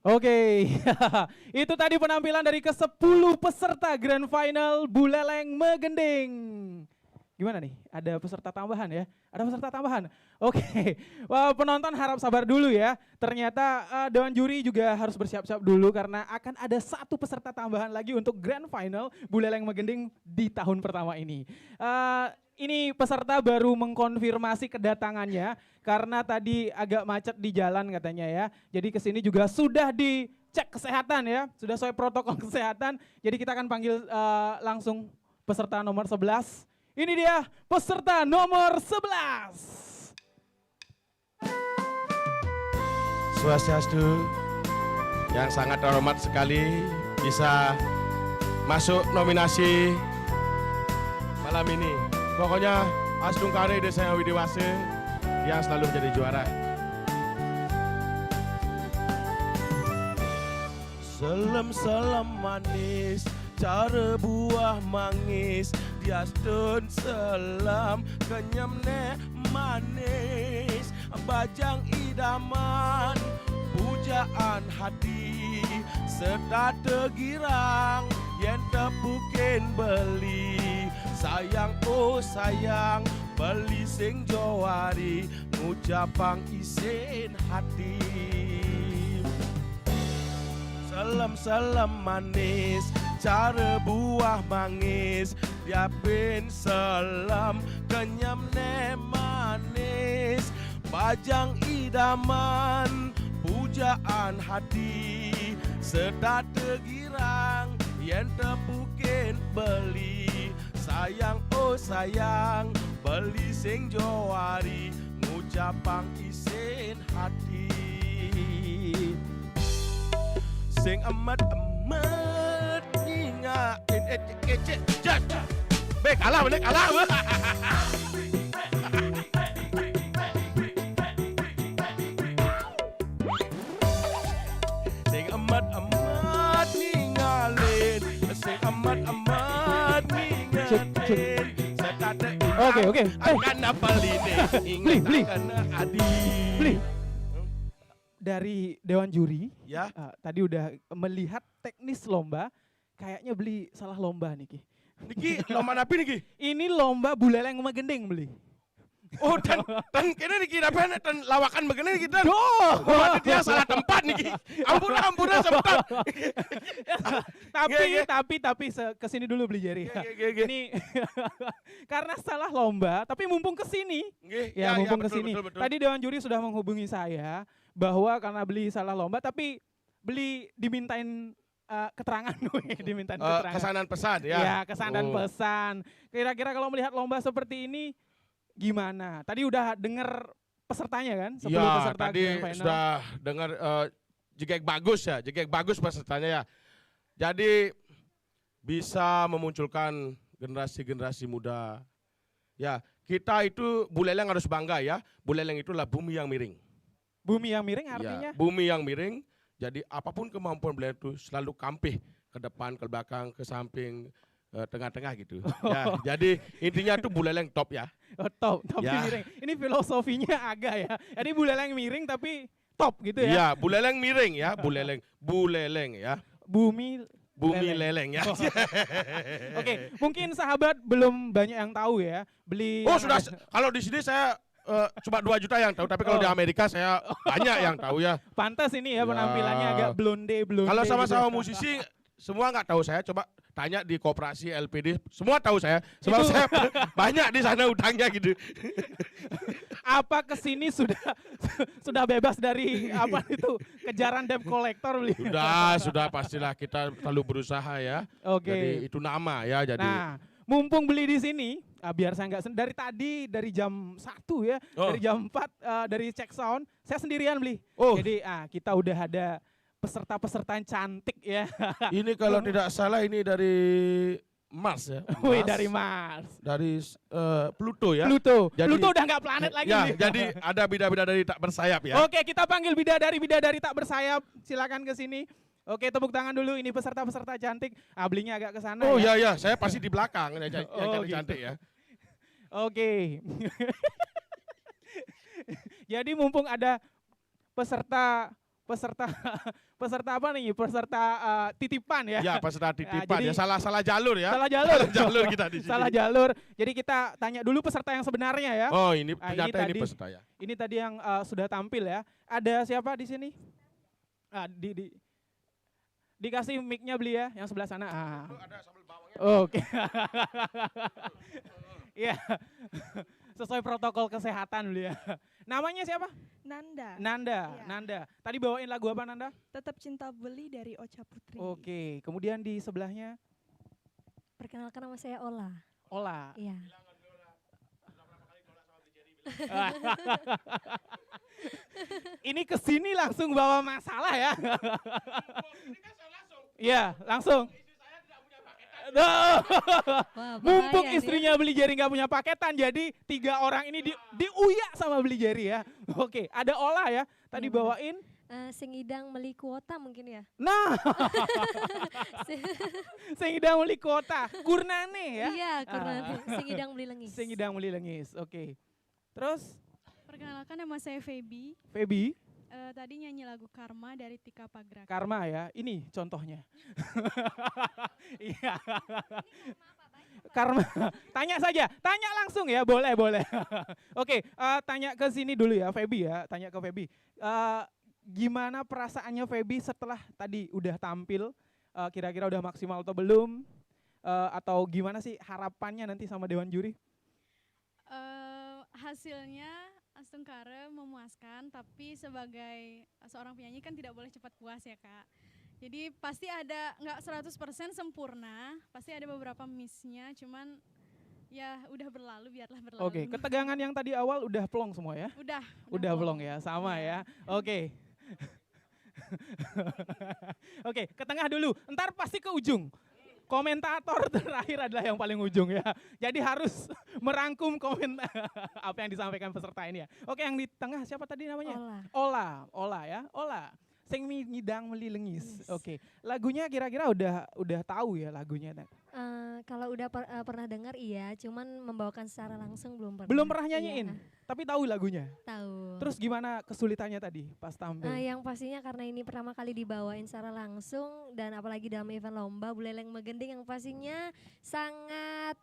Oke, itu tadi penampilan dari ke-10 peserta Grand Final Buleleng Megending. Gimana nih? Ada peserta tambahan ya? Ada peserta tambahan? Oke, wah, penonton harap sabar dulu ya. Ternyata Dewan Juri juga harus bersiap-siap dulu karena akan ada 1 peserta tambahan lagi untuk Grand Final Buleleng Megending di tahun pertama ini. Ini peserta baru mengkonfirmasi kedatangannya karena tadi agak macet di jalan katanya ya. Jadi kesini juga sudah dicek kesehatan ya, sudah sesuai protokol kesehatan. Jadi kita akan panggil langsung peserta nomor 11. Ini dia peserta nomor 11. Swastiastu, yang sangat terhormat sekali bisa masuk nominasi malam ini. Pokoknya Astungkare Desa Widewase yang selalu menjadi juara. Selam-selam manis, cara buah mangis, diastun selam kenyam ne manis, bajang idaman, pujaan hati, serta tegirang yang tepukin beli. Sayang oh sayang, beli sing jawari, ngucapang isin hati. Salam-salam manis, cara buah mangis, diapin selam kenyam ne manis, bajang idaman, pujaan hati, serta tegirang yang tepukin beli. Sayang oh sayang, beli sing jawari, ngucapang isin hati. Sing amat-amat ngingain ecek-ecek jat. Be kalah bener kalah. Sing amat-amat ngingalin, sing amat-amat ngingalin. Oke. Akan apa lide? Beli. Karena adi. Beli. Dari Dewan Juri, Ya. tadi udah melihat teknis lomba, kayaknya beli salah lomba nih Ki. Niki lomba napi niki? Ini lomba Buleleng Megending beli. Oh dan kena niki apa dan lawakan begini kita. Oh, dia salah tempat niki. Ampun sebentar. tapi kesini dulu beli Jerry. Ini karena salah lomba, tapi mumpung kesini. Ya mumpung kesini. Betul. Tadi Dewan Juri sudah menghubungi saya bahwa karena beli salah lomba, tapi beli dimintain keterangan, dimintain keterangan. Kesanan pesan ya. Ya kesanan pesan. Kira-kira kalau melihat lomba seperti ini gimana? Tadi udah dengar pesertanya kan? 10 peserta tadi Grand Final. sudah dengar jegek bagus pesertanya ya. Jadi bisa memunculkan generasi-generasi muda. Ya, kita itu Buleleng harus bangga ya. Buleleng itulah bumi yang miring. Bumi yang miring artinya? Ya, bumi yang miring. Jadi apapun kemampuan Buleleng itu selalu kampih ke depan, ke belakang, ke samping, tengah-tengah gitu. Ya, jadi intinya tuh Buleleng top ya. Oh, top ya. Miring. Ini filosofinya agak ya. Jadi Buleleng miring tapi top gitu ya. Iya, Buleleng miring ya, Buleleng ya. Bumi leleng ya. Oke, mungkin sahabat belum banyak yang tahu ya. Beli. Oh, sudah kalau di sini saya cuma 2 juta yang tahu, tapi kalau di Amerika saya banyak yang tahu ya. Pantas ini ya penampilannya agak blonde. Kalau sama-sama gitu. musisi semua nggak tahu saya, coba tanya di koperasi LPD, semua tahu saya. Sebab saya banyak di sana utangnya gitu. Apa kesini sudah bebas dari apa itu kejaran debt collector beli? Sudah pastilah kita selalu berusaha ya. Oke. Jadi itu nama ya. Jadi. Nah, mumpung beli di sini, biar saya nggak dari tadi dari jam 1 ya, dari jam 4 dari cek sound, saya sendirian beli. Jadi kita udah ada peserta-peserta yang cantik ya. Ini kalau tidak salah ini dari Mars ya. Wih, dari Mars. Dari Pluto ya. Pluto udah nggak planet lagi. Ya, nih. jadi ada bidadari tak bersayap ya. Oke, kita panggil bidadari tak bersayap. Silakan ke sini. Oke, tepuk tangan dulu. Ini peserta-peserta cantik. Belinya agak ke sana. Oh ya. iya, saya pasti di belakang yang cantik gitu. ya. Oke. Jadi mumpung ada peserta peserta peserta apa nih? Peserta titipan ya. Ya, peserta titipan jadi- ya, salah jalur ya. Salah jalur. Salah jalur kita di sini. Salah jalur. Jadi kita tanya dulu peserta yang sebenarnya ya. Oh, ini Ah, ternyata ini tadi- peserta ya. Ini tadi yang sudah tampil ya. Ada siapa di sini? Dikasih mic-nya beli ya, yang sebelah sana. Oke. Iya. Sesuai protokol kesehatan beli ya. Namanya siapa? Nanda. Nanda. Iya. Nanda. Tadi bawain lagu apa Nanda? Tetap Cinta Beli dari Ocha Putri. Oke. Kemudian di sebelahnya Perkenalkan nama saya Ola. Ola. Iya. Ini kesini langsung bawa masalah ya. Iya, langsung. Wah, Mumpung bahaya nih. istrinya beli Jerry nggak punya paketan, jadi 3 orang ini diuyak sama beli Jerry ya. Oke, ada Ola ya. Tadi Iya, benar. bawain. Sengidang Meli Kuota mungkin ya. Nah, Sengidang Meli Kota, Kurnane ya. Iya, karena Sengidang Beli Lengis. Sengidang Meli Lengis. Oke. Terus Perkenalkan nama saya Feby. Feby, Tadi nyanyi lagu Karma dari Tika Pagraka. Karma ya. Ini contohnya. Iya. Karma. Tanya saja, tanya langsung ya, boleh. Oke, tanya ke sini dulu ya, Feby ya. Tanya ke Feby. Gimana perasaannya Feby setelah tadi udah tampil? Kira-kira udah maksimal atau belum? Atau gimana sih harapannya nanti sama Dewan Juri? Hasilnya Astungkara memuaskan, tapi sebagai seorang penyanyi kan tidak boleh cepat puas ya Kak. Jadi pasti ada, nggak 100% sempurna, pasti ada beberapa miss-nya, cuman ya udah berlalu, biarlah berlalu. Oke, ketegangan yang tadi awal udah plong semua ya? Udah plong ya, sama ya. Oke. Oke, ke tengah dulu, ntar pasti ke ujung. Komentator terakhir adalah yang paling ujung ya. Jadi harus merangkum komentar apa yang disampaikan peserta ini ya. Oke, yang di tengah siapa tadi namanya? Ola ya. Ola. Sing ngidang meli lengis. Oke. Lagunya kira-kira udah tahu ya lagunya. Kalau udah pernah dengar iya, cuman membawakan secara langsung belum pernah. Belum pernah Iya. nyanyiin, tapi tahu lagunya. Tahu. Terus gimana kesulitannya tadi pas tampil? Yang pastinya karena ini pertama kali dibawain secara langsung dan apalagi dalam event lomba Buleleng Megending yang pastinya sangat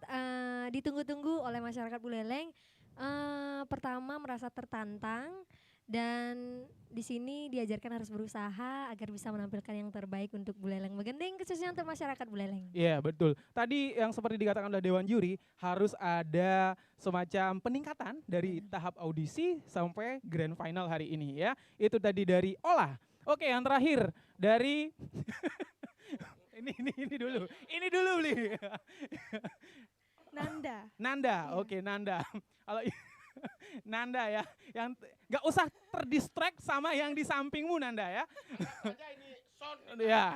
ditunggu-tunggu oleh masyarakat Buleleng. Pertama merasa tertantang dan di sini diajarkan harus berusaha agar bisa menampilkan yang terbaik untuk Buleleng Megending, khususnya untuk masyarakat Buleleng. Iya betul. Tadi yang seperti dikatakan oleh Dewan Juri harus ada semacam peningkatan dari tahap audisi sampai grand final hari ini ya. Itu tadi dari Ola. Oke, yang terakhir dari ini dulu. Ini dulu Bli. Nanda. Oke, Nanda. Kalau Nanda ya, yang nggak usah terdistract sama yang di sampingmu Nanda ya. Ya,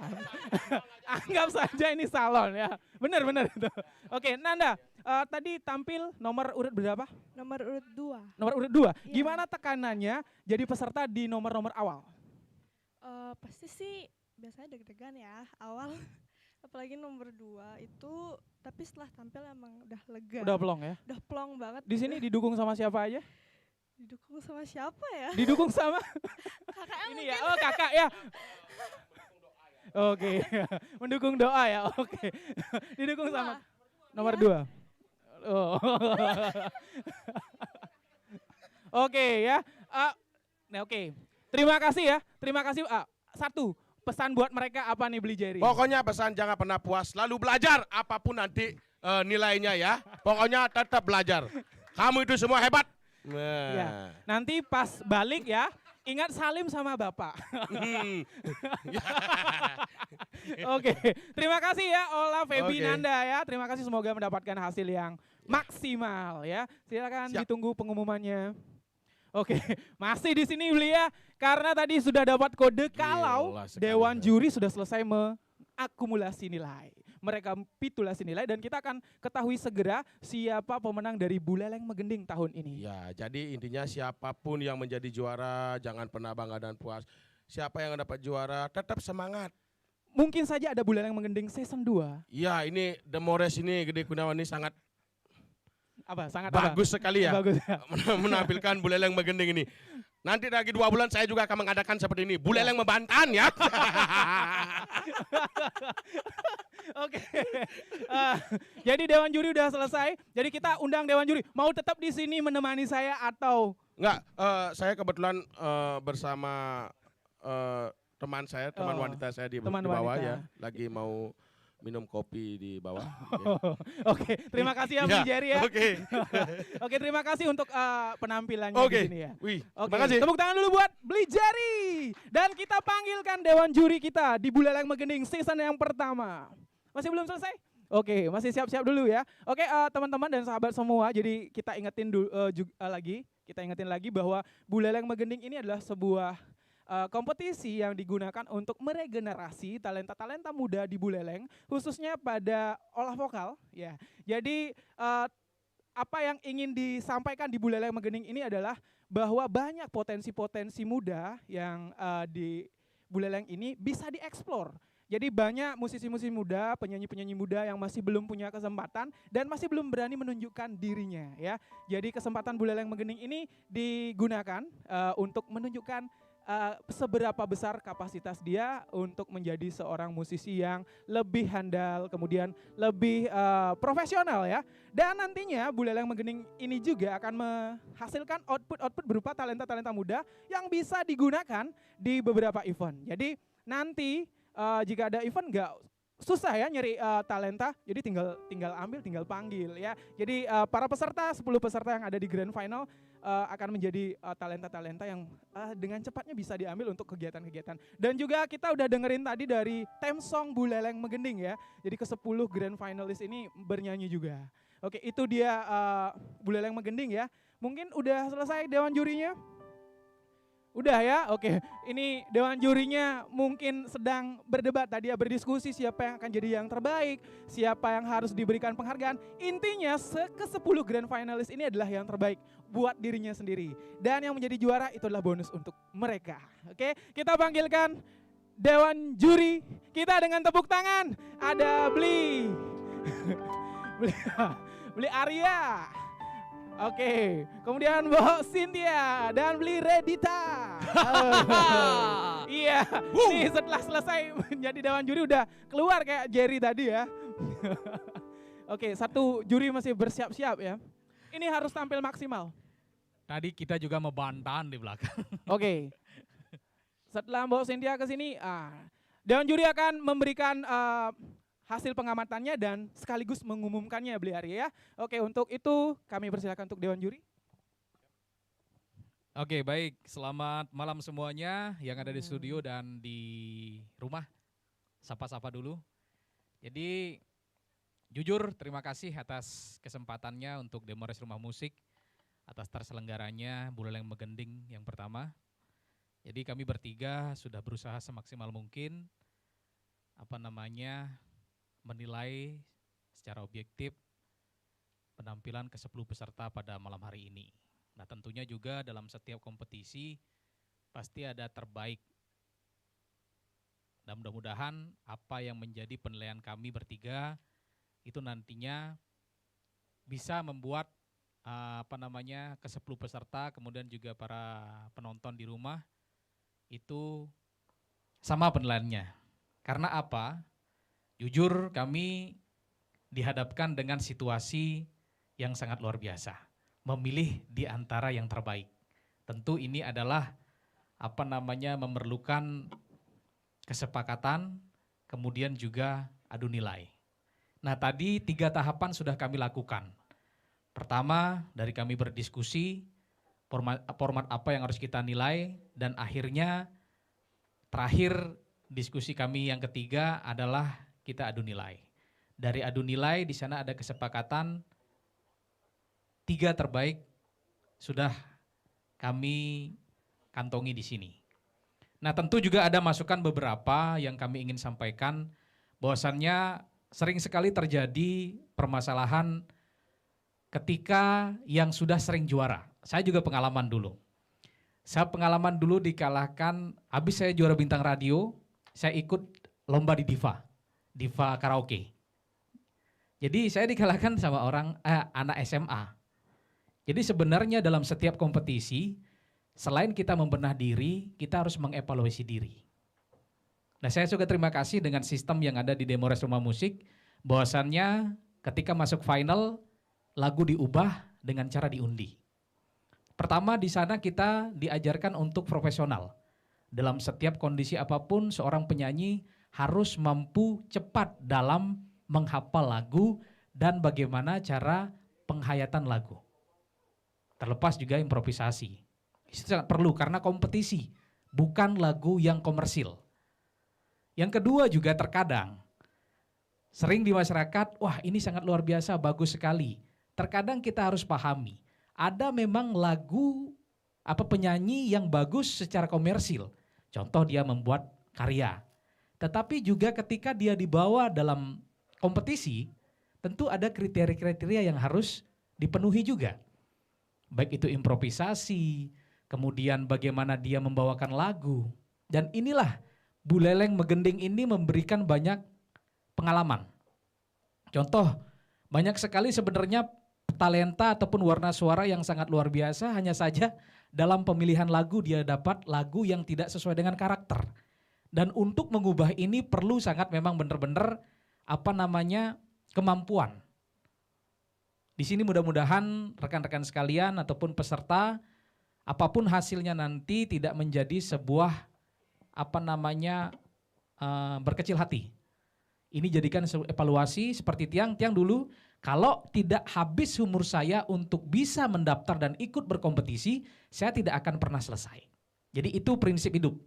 anggap saja ini salon ya. Benar itu. Oke, Nanda, tadi tampil nomor urut berapa? Nomor urut 2. Nomor urut 2. Gimana tekanannya jadi peserta di nomor-nomor awal? Pasti sih biasanya deg-degan ya awal. Apalagi nomor 2 itu, tapi setelah tampil emang udah lega. Udah plong ya? Udah plong banget. Di sini didukung sama siapa aja? Didukung sama siapa ya? Didukung sama kakaknya ini mungkin. ya. Oh, kakak ya. Oke. Mendukung doa ya. Oke. Didukung sama nomor 2. Oh. Oke ya. Oke. Terima kasih ya. Terima kasih. Satu, pesan buat mereka apa nih Beli Jerry? Pokoknya pesan jangan pernah puas, lalu belajar apapun nanti nilainya ya. Pokoknya tetap belajar. Kamu itu semua hebat. Nah. Ya. Nanti pas balik ya, ingat salim sama Bapak. Oke, terima kasih ya Ola, Feby, Oke. Nanda ya. Terima kasih, semoga mendapatkan hasil yang maksimal ya. Silakan ditunggu pengumumannya. Oke, masih di sini Beli ya, karena tadi sudah dapat kode kalau Gila sekali. Dewan Juri sudah selesai mengakumulasi nilai. Mereka pitulasi nilai dan kita akan ketahui segera siapa pemenang dari Buleleng Megending tahun ini. Ya, jadi intinya siapapun yang menjadi juara jangan pernah bangga dan puas. Siapa yang dapat juara tetap semangat. Mungkin saja ada Buleleng Megending season 2. Ya, ini The Mores ini Gede Gunawan ini sangat Sangat bagus sekali ya. Bagus. Menampilkan Buleleng Megending ini. Nanti lagi 2 bulan saya juga akan mengadakan seperti ini. Buleleng membantan ya. Oke. Jadi Dewan Juri udah selesai. Jadi kita undang Dewan Juri. Mau tetap di sini menemani saya atau? Enggak, saya kebetulan bersama teman saya, teman wanita saya di bawah ya. Lagi mau minum kopi di bawah. Oke, terima kasih ya Bli Jerry ya. Oke. Oke, terima kasih untuk penampilannya di sini ya. Terima kasih. Tepuk tangan dulu buat Bli Jerry. Dan kita panggilkan Dewan Juri kita di Buleleng Megending season yang pertama. Masih belum selesai? Oke, masih siap-siap dulu ya. Oke, teman-teman dan sahabat semua, jadi kita ingetin dulu kita ingetin lagi bahwa Buleleng Megending ini adalah sebuah kompetisi yang digunakan untuk meregenerasi talenta-talenta muda di Buleleng, khususnya pada olah vokal. Ya, jadi apa yang ingin disampaikan di Buleleng Megending ini adalah bahwa banyak potensi-potensi muda yang di Buleleng ini bisa dieksplor. Jadi banyak musisi-musisi muda, penyanyi-penyanyi muda yang masih belum punya kesempatan dan masih belum berani menunjukkan dirinya ya. Jadi kesempatan Buleleng Megending ini digunakan untuk menunjukkan seberapa besar kapasitas dia untuk menjadi seorang musisi yang lebih handal, kemudian lebih profesional ya. Dan nantinya Buleleng Megending ini juga akan menghasilkan output berupa talenta-talenta muda yang bisa digunakan di beberapa event. Jadi nanti jika ada event nggak susah ya nyari talenta, jadi tinggal ambil, tinggal panggil ya. Jadi para peserta, 10 peserta yang ada di Grand Final akan menjadi talenta-talenta yang dengan cepatnya bisa diambil untuk kegiatan-kegiatan. Dan juga kita udah dengerin tadi dari theme song Buleleng Megending ya. Jadi ke-10 Grand Finalis ini bernyanyi juga. Oke, itu dia Buleleng Megending ya. Mungkin udah selesai Dewan Jurinya? Udah ya, oke. Ini Dewan Jurinya mungkin sedang berdebat tadi ya, berdiskusi siapa yang akan jadi yang terbaik, siapa yang harus diberikan penghargaan. Intinya ke-10 Grand Finalis ini adalah yang terbaik buat dirinya sendiri. Dan yang menjadi juara itu adalah bonus untuk mereka. Oke, kita panggilkan Dewan Juri kita dengan tepuk tangan. Ada Bli Arya. Oke, kemudian Mbak Cynthia dan Bli Redita. Iya, nih setelah selesai menjadi Dewan Juri udah keluar kayak Jerry tadi ya. Oke, satu juri masih bersiap-siap ya. Ini harus tampil maksimal. Tadi kita juga membantan di belakang. Oke, setelah Mbak Cynthia ke sini, Dewan Juri akan memberikan hasil pengamatannya dan sekaligus mengumumkannya Bli Arya ya. Oke, untuk itu kami persilakan untuk Dewan Juri. Oke, baik. Selamat malam semuanya yang ada di studio dan di rumah. Sapa-sapa dulu. Jadi jujur terima kasih atas kesempatannya untuk Demores Rumah Musik, atas terselenggaranya Buleleng Megending yang pertama. Jadi kami bertiga sudah berusaha semaksimal mungkin menilai secara objektif penampilan ke-10 peserta pada malam hari ini. Nah, tentunya juga dalam setiap kompetisi pasti ada terbaik. Dan mudah-mudahan apa yang menjadi penilaian kami bertiga itu nantinya bisa membuat ke-10 peserta kemudian juga para penonton di rumah itu sama penilaiannya. Karena apa? Jujur kami dihadapkan dengan situasi yang sangat luar biasa. Memilih di antara yang terbaik. Tentu ini adalah memerlukan kesepakatan, kemudian juga adu nilai. Nah, tadi 3 tahapan sudah kami lakukan. Pertama, dari kami berdiskusi format apa yang harus kita nilai, dan akhirnya terakhir diskusi kami yang ketiga adalah kita adu nilai. Dari adu nilai di sana ada kesepakatan 3 terbaik sudah kami kantongi di sini. Nah, tentu juga ada masukan beberapa yang kami ingin sampaikan bahwasannya sering sekali terjadi permasalahan ketika yang sudah sering juara. Saya juga pengalaman dulu. Saya pengalaman dulu dikalahkan, habis saya juara bintang radio, saya ikut lomba di Diva karaoke. Jadi saya dikalahkan sama anak SMA. Jadi sebenarnya dalam setiap kompetisi selain kita membenah diri, kita harus mengevaluasi diri. Nah, saya juga terima kasih dengan sistem yang ada di Demores Rumah Musik, bahwasannya ketika masuk final, lagu diubah dengan cara diundi. Pertama, di sana kita diajarkan untuk profesional. Dalam setiap kondisi apapun, seorang penyanyi harus mampu cepat dalam menghafal lagu dan bagaimana cara penghayatan lagu. Terlepas juga improvisasi. Itu sangat perlu karena kompetisi, bukan lagu yang komersil. Yang kedua juga terkadang, sering di masyarakat, wah ini sangat luar biasa, bagus sekali. Terkadang kita harus pahami, ada memang lagu penyanyi yang bagus secara komersil. Contoh dia membuat karya. Tetapi juga ketika dia dibawa dalam kompetisi, tentu ada kriteria-kriteria yang harus dipenuhi juga. Baik itu improvisasi, kemudian bagaimana dia membawakan lagu. Dan inilah Buleleng Megending ini memberikan banyak pengalaman. Contoh, banyak sekali sebenarnya talenta ataupun warna suara yang sangat luar biasa, hanya saja dalam pemilihan lagu dia dapat lagu yang tidak sesuai dengan karakter. Dan untuk mengubah ini perlu sangat memang benar-benar kemampuan. Di sini mudah-mudahan rekan-rekan sekalian ataupun peserta, apapun hasilnya nanti tidak menjadi sebuah berkecil hati. Ini jadikan evaluasi seperti Tiang dulu, kalau tidak habis umur saya untuk bisa mendaftar dan ikut berkompetisi, saya tidak akan pernah selesai. Jadi itu prinsip hidup.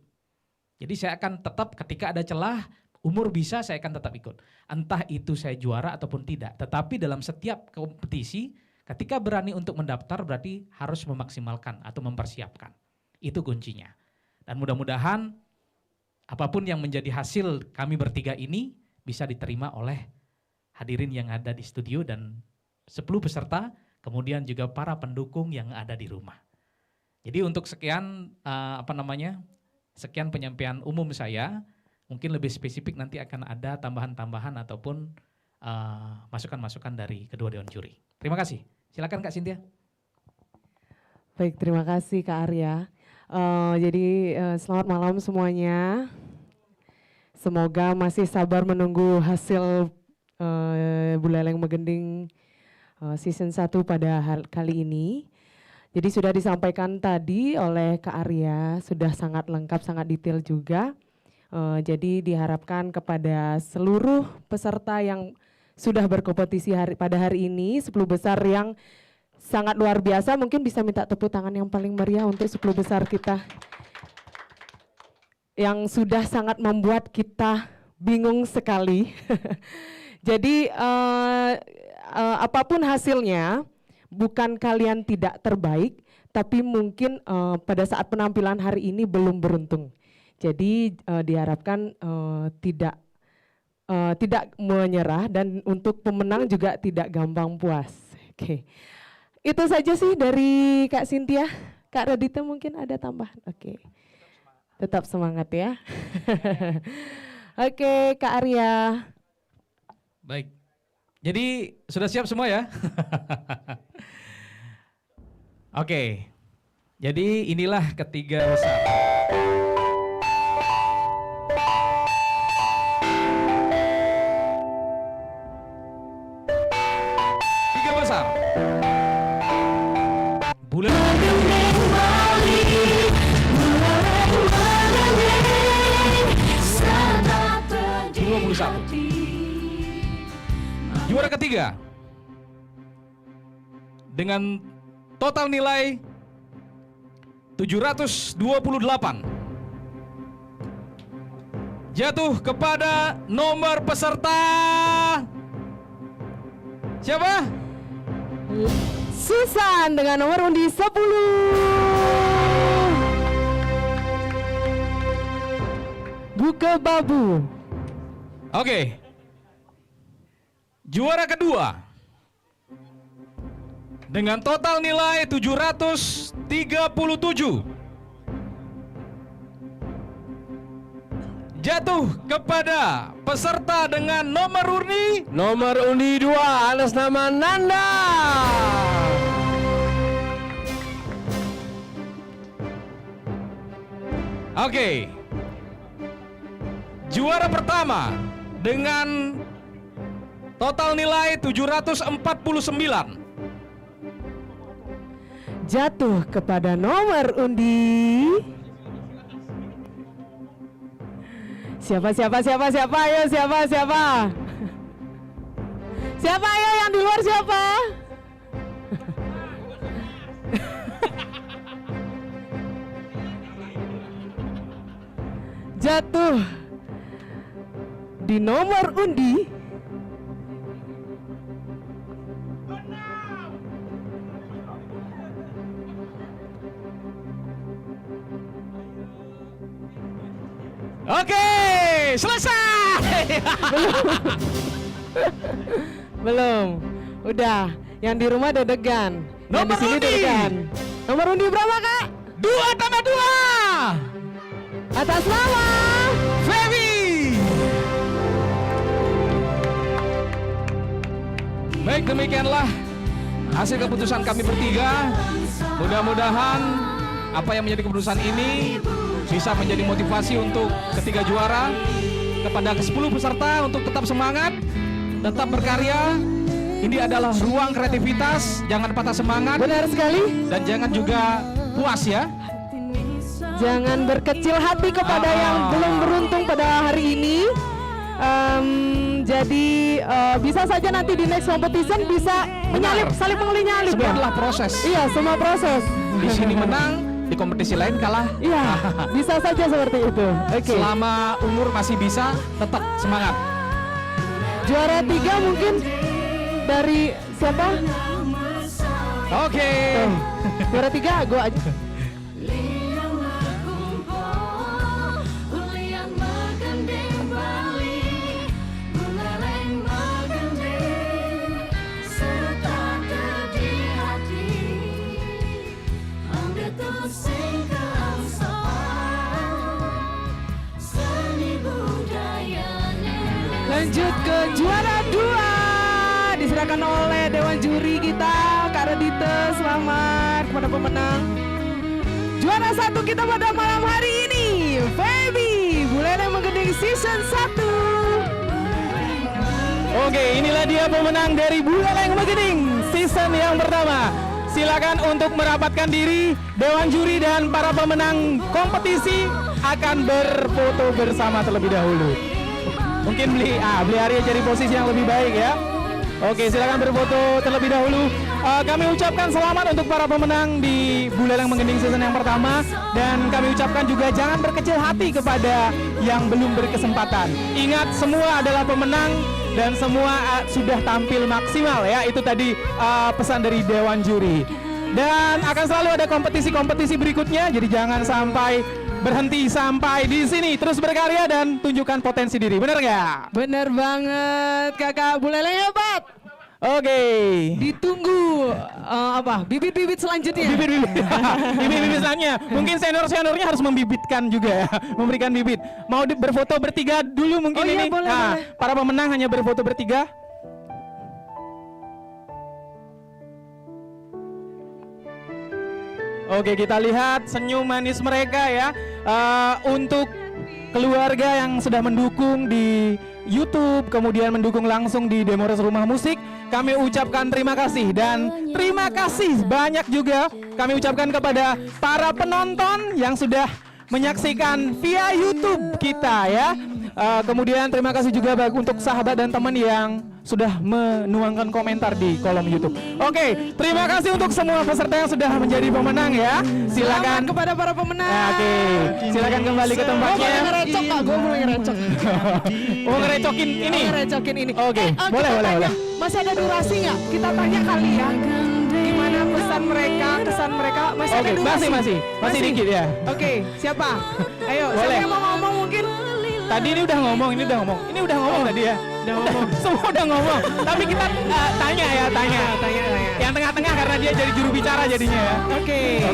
Jadi saya akan tetap ketika ada celah, umur bisa saya akan tetap ikut. Entah itu saya juara ataupun tidak. Tetapi dalam setiap kompetisi, ketika berani untuk mendaftar berarti harus memaksimalkan atau mempersiapkan. Itu kuncinya. Dan mudah-mudahan apapun yang menjadi hasil kami bertiga ini bisa diterima oleh hadirin yang ada di studio dan 10 peserta, kemudian juga para pendukung yang ada di rumah. Jadi untuk sekian sekian penyampaian umum saya, mungkin lebih spesifik nanti akan ada tambahan-tambahan ataupun masukan-masukan dari kedua dewan juri. Terima kasih. Silakan Kak Cynthia. Baik, terima kasih Kak Arya. Jadi selamat malam semuanya. Semoga masih sabar menunggu hasil Buleleng Megending season 1 pada kali ini. Jadi sudah disampaikan tadi oleh Kak Arya, sudah sangat lengkap, sangat detail juga. Jadi diharapkan kepada seluruh peserta yang sudah berkompetisi pada hari ini, 10 besar yang sangat luar biasa, mungkin bisa minta tepuk tangan yang paling meriah untuk 10 besar kita. Yang sudah sangat membuat kita bingung sekali. Jadi apapun hasilnya, bukan kalian tidak terbaik, tapi mungkin pada saat penampilan hari ini belum beruntung. Jadi diharapkan tidak menyerah dan untuk pemenang juga tidak gampang puas. Oke, itu saja sih dari Kak Cynthia. Kak Radita mungkin ada tambahan. Oke, tetap semangat ya. Oke, Kak Arya. Baik, jadi sudah siap semua ya? Oke, jadi inilah ketiga besar. Tiga besar. Bulan 21. Juara ketiga dengan total nilai 728 jatuh kepada nomor peserta siapa? Susan dengan nomor undi 10. Buka Babu. Oke. Juara kedua dengan total nilai 737 jatuh kepada peserta dengan nomor undi 2 atas nama Nanda. Oke. Juara pertama dengan total nilai 749. Jatuh kepada nomor undi. Siapa? Ayo siapa? Siapa ayo yang di luar siapa? Jatuh di nomor undi. Oke, selesai. Belum. Udah, yang di rumah deg-degan. Yang di Nomor sini undi. deg-degan. Nomor undi berapa, Kak? 2 tambah 2. Atas nama Feby. Baik, demikianlah hasil keputusan kami bertiga. Mudah-mudahan apa yang menjadi keputusan ini bisa menjadi motivasi untuk ketiga juara, kepada ke-10 peserta untuk tetap semangat, tetap berkarya. Ini adalah ruang kreativitas, jangan patah semangat. Benar sekali. Dan jangan juga puas ya. Jangan berkecil hati kepada yang belum beruntung pada hari ini. Jadi bisa saja nanti di next competition bisa menyalip, saling menyalip. Semua Ya? adalah proses. Iya, semua proses. Di sini menang, di kompetisi lain kalah. Iya, bisa saja seperti itu. Oke. Selama umur masih bisa, tetap semangat. Juara 3 mungkin dari siapa? Oke. Juara 3 gua aja. Lanjut ke juara 2, diserahkan oleh Dewan Juri kita, Kak Redite. Selamat kepada pemenang. Juara 1 kita pada malam hari ini, Feby, Buleleng Menggending Season 1. Oke, inilah dia pemenang dari Buleleng Menggending season yang pertama. Silakan untuk merapatkan diri. Dewan juri dan para pemenang kompetisi akan berfoto bersama terlebih dahulu. Mungkin beli Arya cari posisi yang lebih baik ya. Oke, silakan berfoto terlebih dahulu. Kami ucapkan selamat untuk para pemenang di Buleleng Menggending season yang pertama, dan kami ucapkan juga jangan berkecil hati kepada yang belum berkesempatan. Ingat, semua adalah pemenang dan semua sudah tampil maksimal ya. Itu tadi pesan dari Dewan Juri. Dan akan selalu ada kompetisi-kompetisi berikutnya, jadi jangan sampai berhenti sampai di sini. Terus berkarya dan tunjukkan potensi diri. Bener nggak? Bener banget, Kakak Buleleng hebat. Oke. Ditunggu bibit-bibit selanjutnya. Bibit-bibit selanjutnya. Mungkin senior-seniornya harus membibitkan juga ya, memberikan bibit. Mau berfoto bertiga dulu mungkin ini. Boleh. Para pemenang hanya berfoto bertiga. Oke, kita lihat senyum manis mereka ya. Untuk keluarga yang sudah mendukung di YouTube, kemudian mendukung langsung di Demores Rumah Musik, kami ucapkan terima kasih. Dan terima kasih banyak juga kami ucapkan kepada para penonton yang sudah menyaksikan via YouTube kita ya. Kemudian terima kasih juga untuk sahabat dan teman yang sudah menuangkan komentar di kolom YouTube. Oke, terima kasih untuk semua peserta yang sudah menjadi pemenang ya. Silakan Selamat kepada para pemenang. Oke, silakan kembali ke tempatnya. Gue mulai ngerecok Kak, gue mulai ngerecok. Oh, ngerecokin ini. Ngerecokin ini. Oke, boleh. Masih ada durasi nggak? Kita tanya kali ya. Gimana pesan mereka, kesan mereka? Masih ada durasi? Masih dikit ya. Oke, siapa? Ayo, Boleh. siapa yang mau ngomong mungkin? Tadi ini udah ngomong tadi ya. Udah ngomong. Semua udah ngomong. Tapi kita tanya. Yang tengah-tengah karena dia jadi juru bicara jadinya ya. Oke.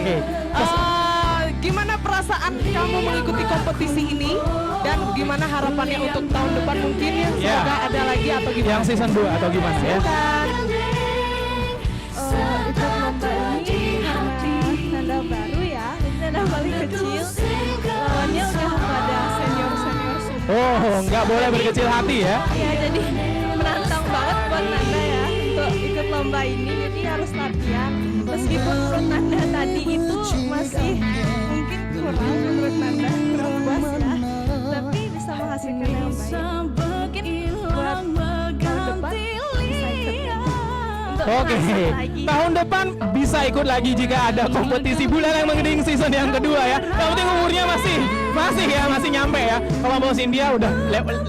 Gimana perasaan kamu mengikuti kompetisi ini dan gimana harapannya untuk tahun depan mungkin ya? Semoga ada lagi atau gimana? Yang season 2 atau gimana ya? Ikut lomba ini karena tanda baru ya, jadi tanda paling kecil, lawannya Oh, nggak boleh berkecil hati ya. Ya jadi menantang banget buat Nanda ya untuk ikut lomba ini. Jadi harus latihan. Meskipun menurut Nanda tadi itu masih mungkin kurang menurut Nanda, kurang puas ya. Tapi bisa menghasilkan yang baik. Mungkin buat tahun depan bisa ikut untuk Oke, menasah lagi. tahun depan bisa ikut lagi jika ada kompetisi Buleleng Menggending season yang kedua ya. Yang penting umurnya masih nyampe ya. Kalau Bos India udah lewat,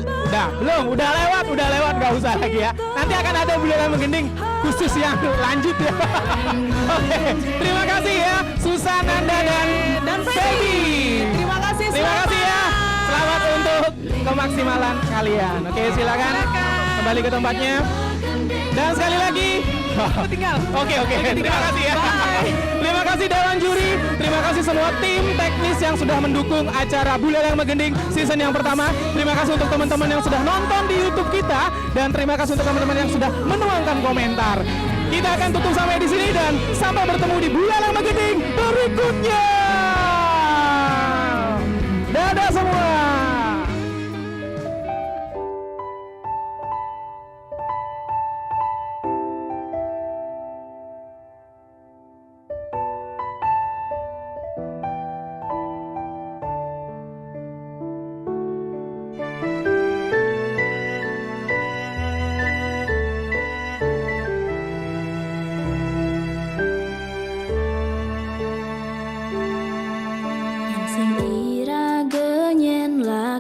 nggak usah lagi ya. Nanti akan ada Buleleng Menggending khusus yang lanjut ya. Oke, terima kasih ya Susan, Nanda dan Baby. Terima kasih ya. Selamat untuk kemaksimalan kalian. Oke, silakan kembali ke tempatnya. Dan sekali lagi, Oke, terima kasih ya. Terima kasih Dewan Juri, terima kasih semua tim teknis yang sudah mendukung acara Buleleng Menggending season yang pertama. Terima kasih untuk teman-teman yang sudah nonton di YouTube kita dan terima kasih untuk teman-teman yang sudah menuangkan komentar. Kita akan tutup sampai di sini dan sampai bertemu di Buleleng Menggending berikutnya. Dadah semua.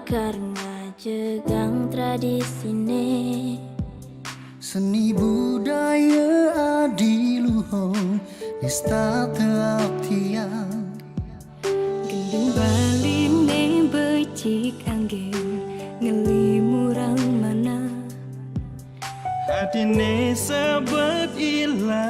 karena jegang tradisine seni budaya adiluhong nista teaktian gending baline becik anggen ngelimurang mana hatine sebet ilang